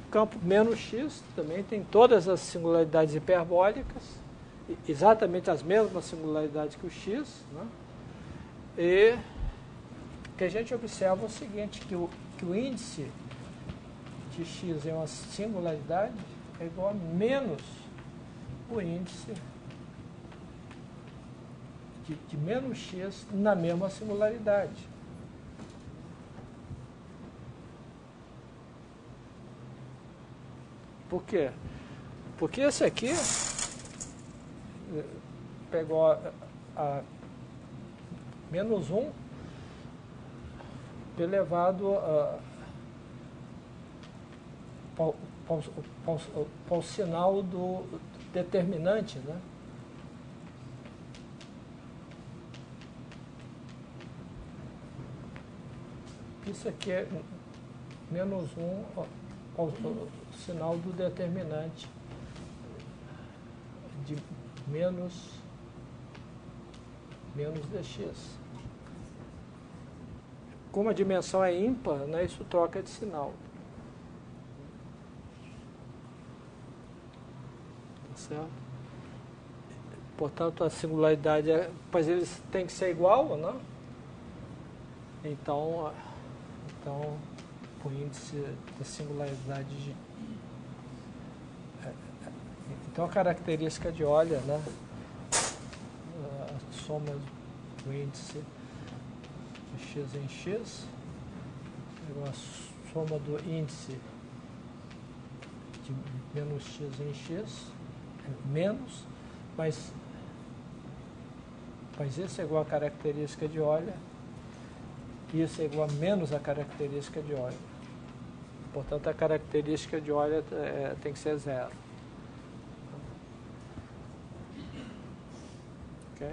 O campo menos X também tem todas as singularidades hiperbólicas, exatamente as mesmas singularidades que o X, né? E o que a gente observa é o seguinte, que o índice de X em uma singularidade é igual a menos o índice de menos X na mesma singularidade. Por quê? Porque esse aqui pegou a menos 1 elevado ao sinal do determinante, né? Isso aqui é menos 1 ao sinal do determinante de menos dx. Como a dimensão é ímpar, né, isso troca de sinal. Tá certo? Portanto, a singularidade mas eles têm que ser igual, né? Então o índice da singularidade então a característica de Euler, né? A soma do índice de x em x é igual a soma do índice de menos x em x menos, mas isso é igual a característica de Euler, e isso é igual a menos a característica de Euler. Portanto, a característica de Euler tem que ser zero. Ok?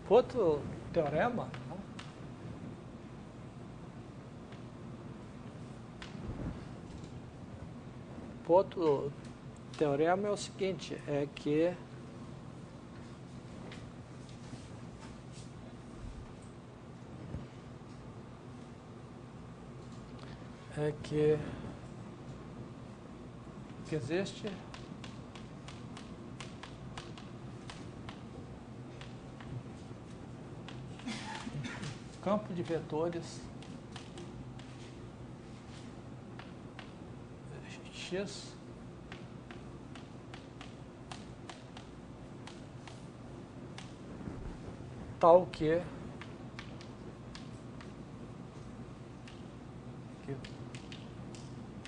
Outro teorema, né? Outro teorema é o seguinte, é que é que existe um campo de vetores X tal que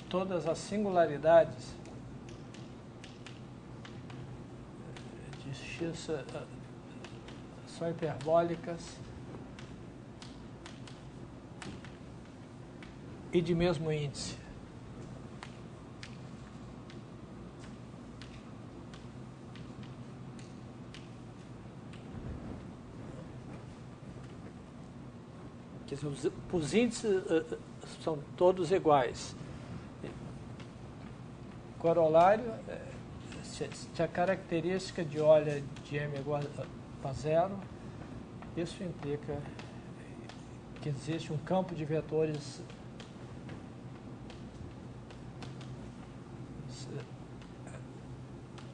todas as singularidades de X são hiperbólicas e de mesmo índice. Quer dizer, os índices são todos iguais. Corolário, se a característica de óleo é de M igual a zero, isso implica que existe um campo de vetores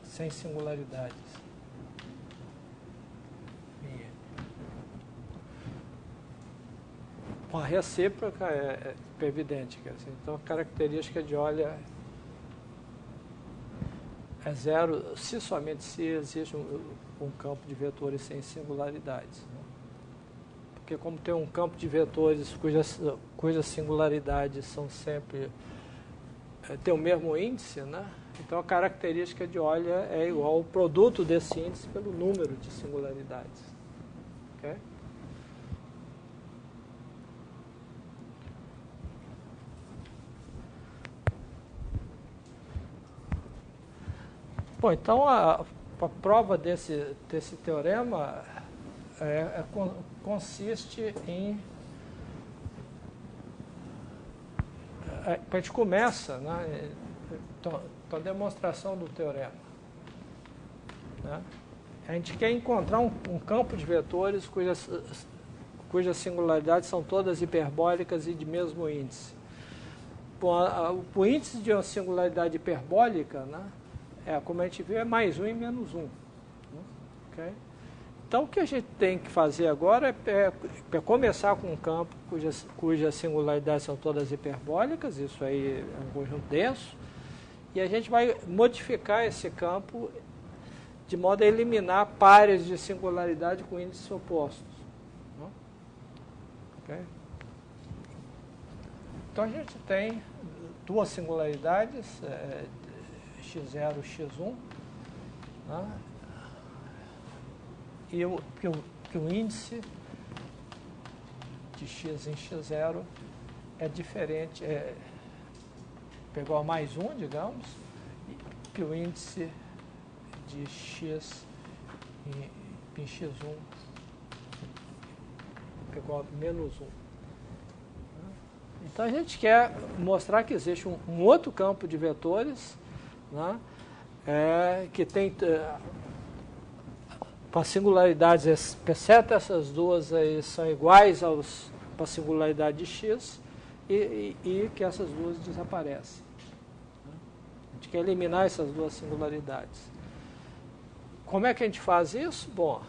sem singularidades. Com a recíproca é evidente. Quer dizer, então, a característica de óleo é zero se somente se existe um campo de vetores sem singularidades. Né? Porque como tem um campo de vetores cujas singularidades são sempre tem o mesmo índice, né? Então a característica de óleo é igual ao produto desse índice pelo número de singularidades. Okay? Bom, então a prova desse teorema consiste em... a gente começa, né, então, a demonstração do teorema. Né? A gente quer encontrar um campo de vetores cujas singularidades são todas hiperbólicas e de mesmo índice. Bom, o índice de uma singularidade hiperbólica, né, como a gente vê, é mais 1 e menos 1. Né? Okay? Então, o que a gente tem que fazer agora é começar com um campo cujas singularidades são todas hiperbólicas, isso aí é um conjunto denso, e a gente vai modificar esse campo de modo a eliminar pares de singularidade com índices opostos. Né? Okay? Então, a gente tem duas singularidades, x0 e x1, né? E que o índice de x em x0 é diferente, é igual a mais 1, digamos, e que o índice de x em x1 é igual a menos 1. Então a gente quer mostrar que existe um outro campo de vetores, né, que tem... as singularidades, exceto essas duas aí, são iguais para a singularidade de x e que essas duas desaparecem. A gente quer eliminar essas duas singularidades. Como é que a gente faz isso? Bom,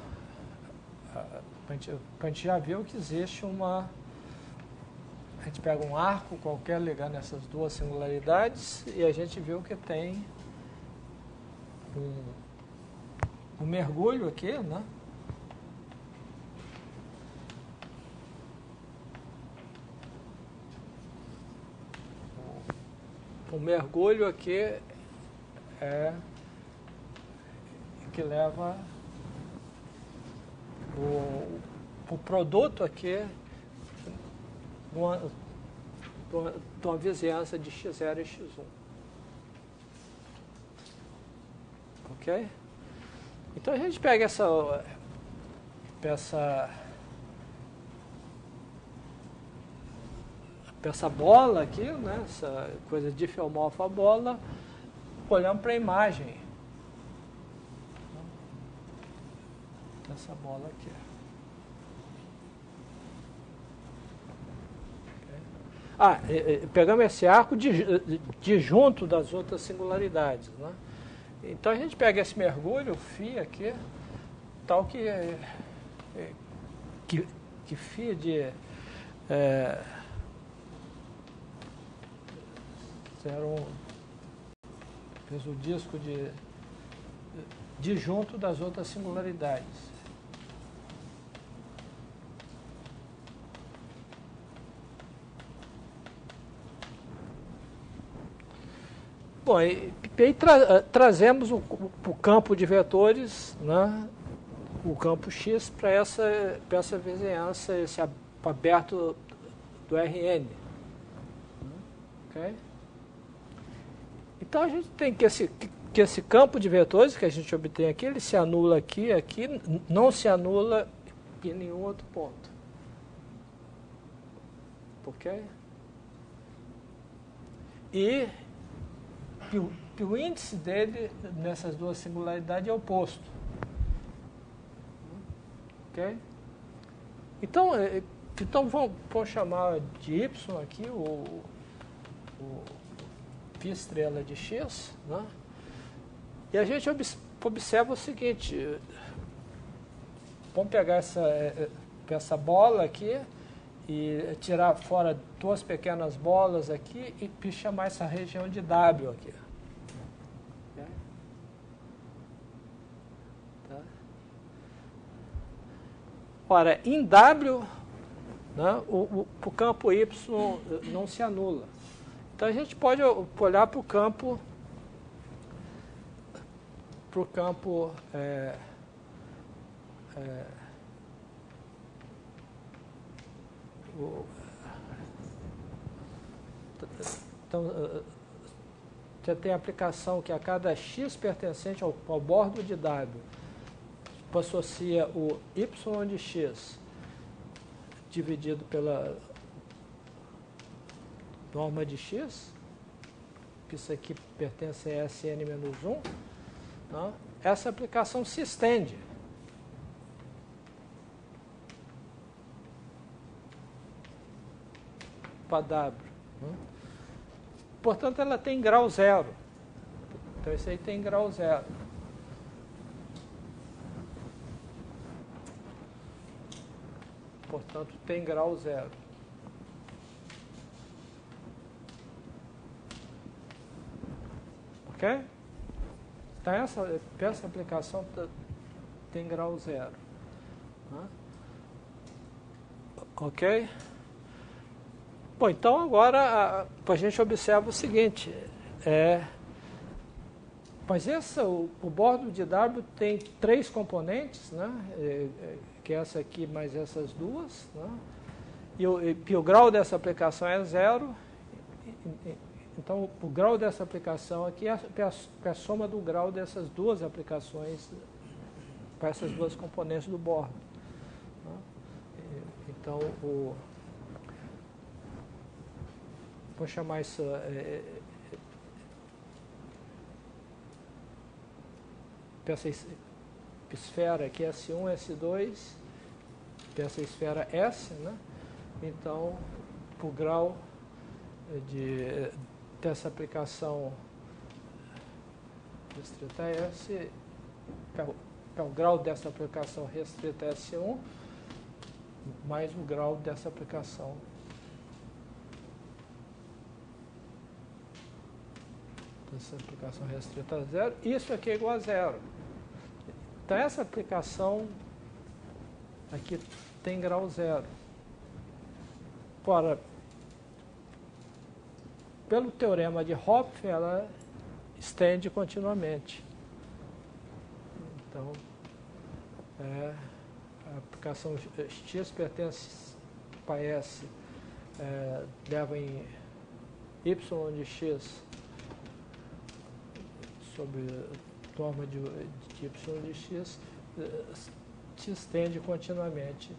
a gente já viu que existe uma... A gente pega um arco qualquer ligando essas duas singularidades e a gente viu que tem um mergulho aqui, né? O mergulho aqui é que leva o produto aqui de uma vizinhança de x0 e x1. Ok? Então a gente pega essa bola aqui, né, essa coisa difeomorfa bola, olhando para a imagem. Essa bola aqui. Okay. Pegamos esse arco de junto das outras singularidades, né? Então a gente pega esse mergulho, φ aqui, tal que φ de 0,1 fez o disco de junto das outras singularidades. Bom, e trazemos o campo de vetores, né, o campo X, para essa vizinhança, esse aberto do Rn. Okay? Então a gente tem que esse campo de vetores que a gente obtém aqui, ele se anula aqui, não se anula em nenhum outro ponto. Ok? E o índice dele nessas duas singularidades é oposto. Ok? Então vamos chamar de Y aqui o π estrela de X, né? E a gente observa o seguinte: vamos pegar essa bola aqui e tirar fora duas pequenas bolas aqui e chamar essa região de W aqui. Tá? Ora, em W, né, o campo Y não se anula. Então a gente pode olhar para o campo então, já tem aplicação que a cada x pertencente ao bordo de W associa o y de x dividido pela norma de x, que isso aqui pertence a Sn-1, né? Essa aplicação se estende. Para W. Né? Portanto, ela tem grau zero. Então, isso aí tem grau zero. Portanto, tem grau zero. Ok? Então, essa aplicação tem grau zero. Né? Ok? Bom, então agora a gente observa o seguinte, mas o bordo de W tem três componentes, né, que é essa aqui mais essas duas, né, e o grau dessa aplicação é zero, então o grau dessa aplicação aqui é a soma do grau dessas duas aplicações para essas duas componentes do bordo. Né. Então, vou chamar isso essa esfera aqui S1, S2, essa esfera S, né? Então, o grau dessa aplicação restrita S, o grau dessa aplicação restrita S1, mais o grau dessa aplicação restrita a zero, isso aqui é igual a zero. Então, essa aplicação aqui tem grau zero. Ora, pelo teorema de Hopf, ela estende continuamente. Então, a aplicação X pertence para S, leva em Y de X sobre norma de y de x, se estende continuamente.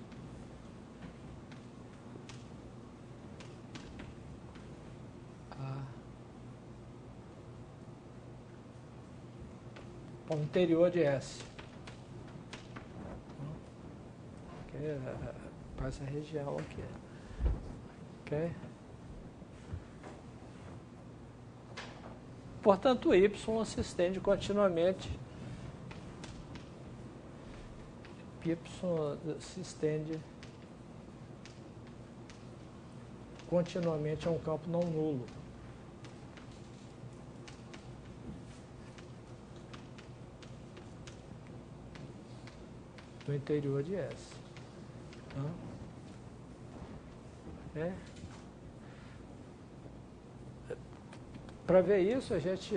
Ao interior de S. Okay? Para essa região aqui. Ok? Portanto, o Y se estende continuamente. Y se estende continuamente a um campo não nulo. Do interior de S. Para ver isso, a gente,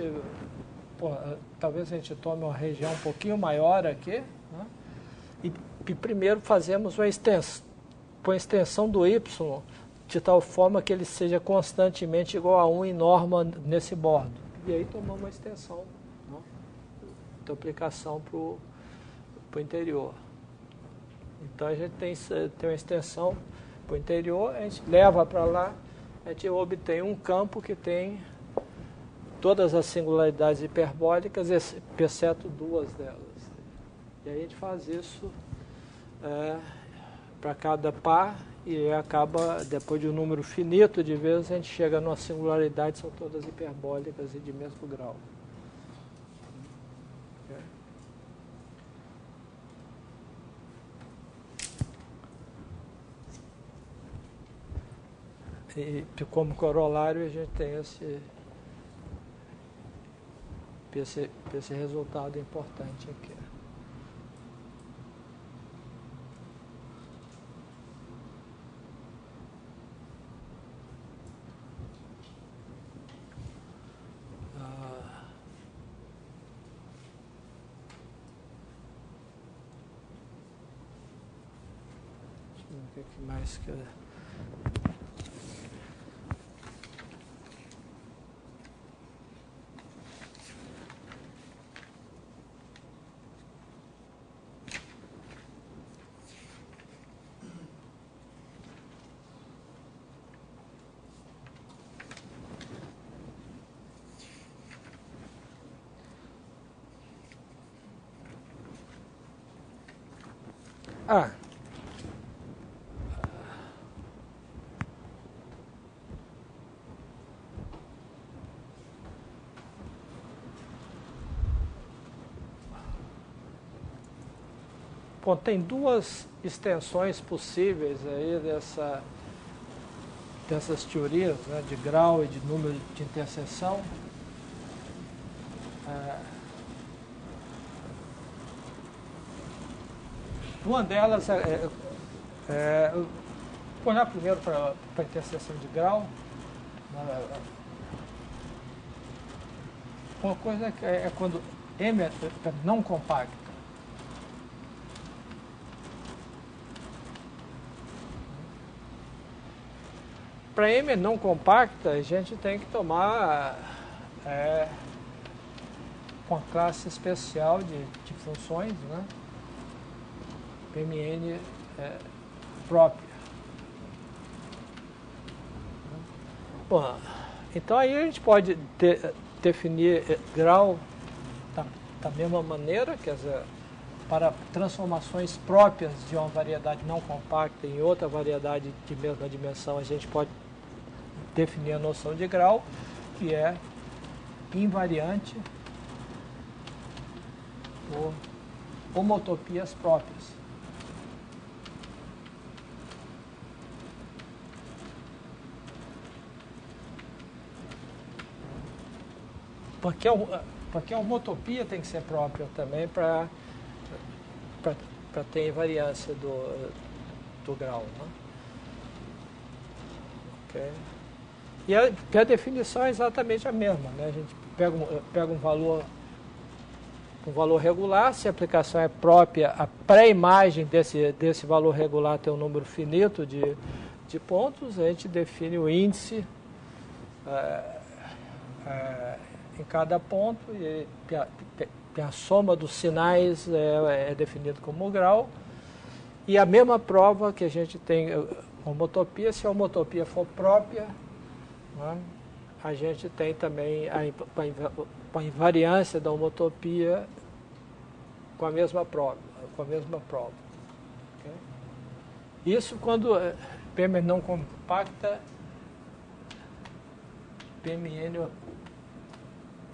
talvez a gente tome uma região um pouquinho maior aqui, né? E primeiro fazemos uma extensão do Y de tal forma que ele seja constantemente igual a 1 em norma nesse bordo. E aí tomamos uma extensão, né? De aplicação para o interior. Então a gente tem uma extensão para o interior, a gente leva para lá, a gente obtém um campo que tem todas as singularidades hiperbólicas, exceto duas delas. E aí a gente faz isso para cada par e acaba, depois de um número finito de vezes, a gente chega numa singularidade, são todas hiperbólicas e de mesmo grau. E como corolário a gente tem esse resultado importante aqui. Deixa eu ver o que mais que Bom, tem duas extensões possíveis aí dessas teorias, né, de grau e de número de interseção. Uma delas vou olhar primeiro para a interseção de grau. Uma coisa é quando M é não compacta. Para M não compacta, a gente tem que tomar uma classe especial de funções, né? PMN própria. Bom, então aí a gente pode definir grau da mesma maneira, quer dizer, para transformações próprias de uma variedade não compacta em outra variedade de mesma dimensão, a gente pode definir a noção de grau, que é invariante por homotopias próprias. Porque a homotopia tem que ser própria também para ter invariância do grau, né? Okay. E a definição é exatamente a mesma, né? A gente pega um valor regular, se a aplicação é própria, a pré-imagem desse valor regular tem um número finito de pontos, a gente define o índice em cada ponto, e a soma dos sinais é definido como grau. E a mesma prova que a gente tem homotopia, se a homotopia for própria, né, a gente tem também a invariância da homotopia com a mesma prova. Okay? Isso quando PMN não compacta, PMN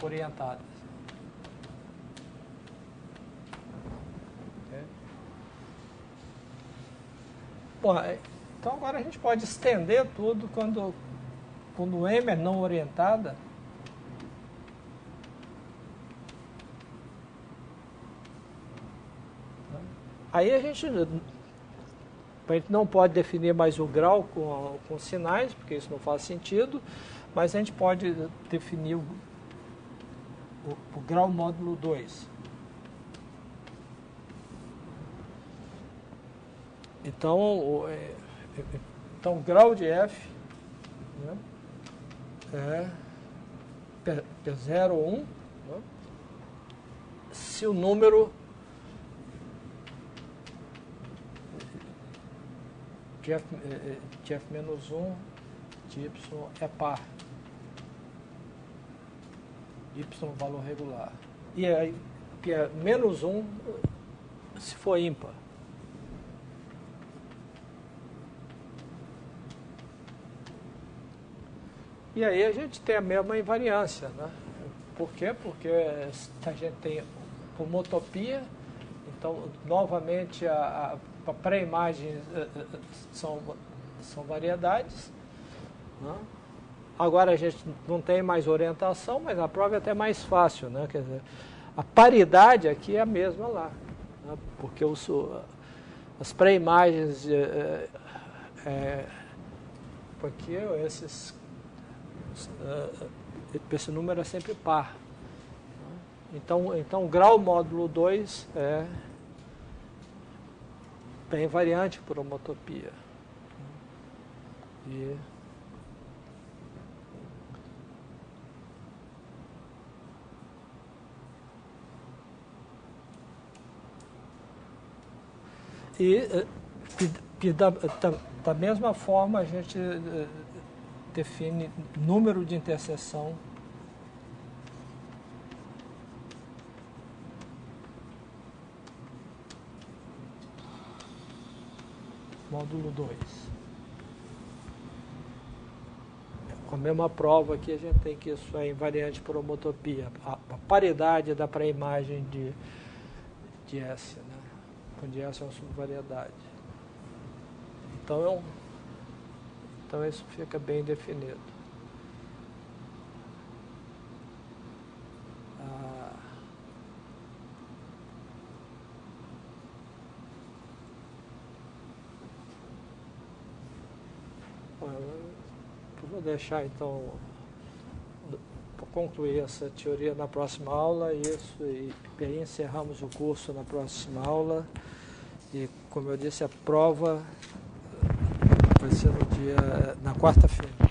orientadas. Okay. Bom, então agora a gente pode estender tudo quando o M é não orientada. Aí a gente não pode definir mais o grau com sinais, porque isso não faz sentido, mas a gente pode definir o grau módulo 2. Então, o grau de F, né, é P0 ou 1, né, se o número de F-1 de Y é par. Y é um valor regular. E aí, menos 1 se for ímpar. E aí a gente tem a mesma invariância, né? Por quê? Porque a gente tem homotopia, então, novamente, a pré-imagem são variedades, né? Agora a gente não tem mais orientação, mas a prova é até mais fácil, né? Quer dizer, a paridade aqui é a mesma lá, né? Porque as pré-imagens aqui, esse número é sempre par. Então o grau módulo 2 é invariante por homotopia. Da mesma forma a gente define número de interseção módulo 2. Com a mesma prova aqui a gente tem que isso é invariante por homotopia, a paridade da pré-imagem de S, né? Onde S é uma subvariedade. Então isso fica bem definido. Eu vou deixar então para concluir essa teoria na próxima aula e aí encerramos o curso na próxima aula e, como eu disse, a prova vai ser na quarta-feira.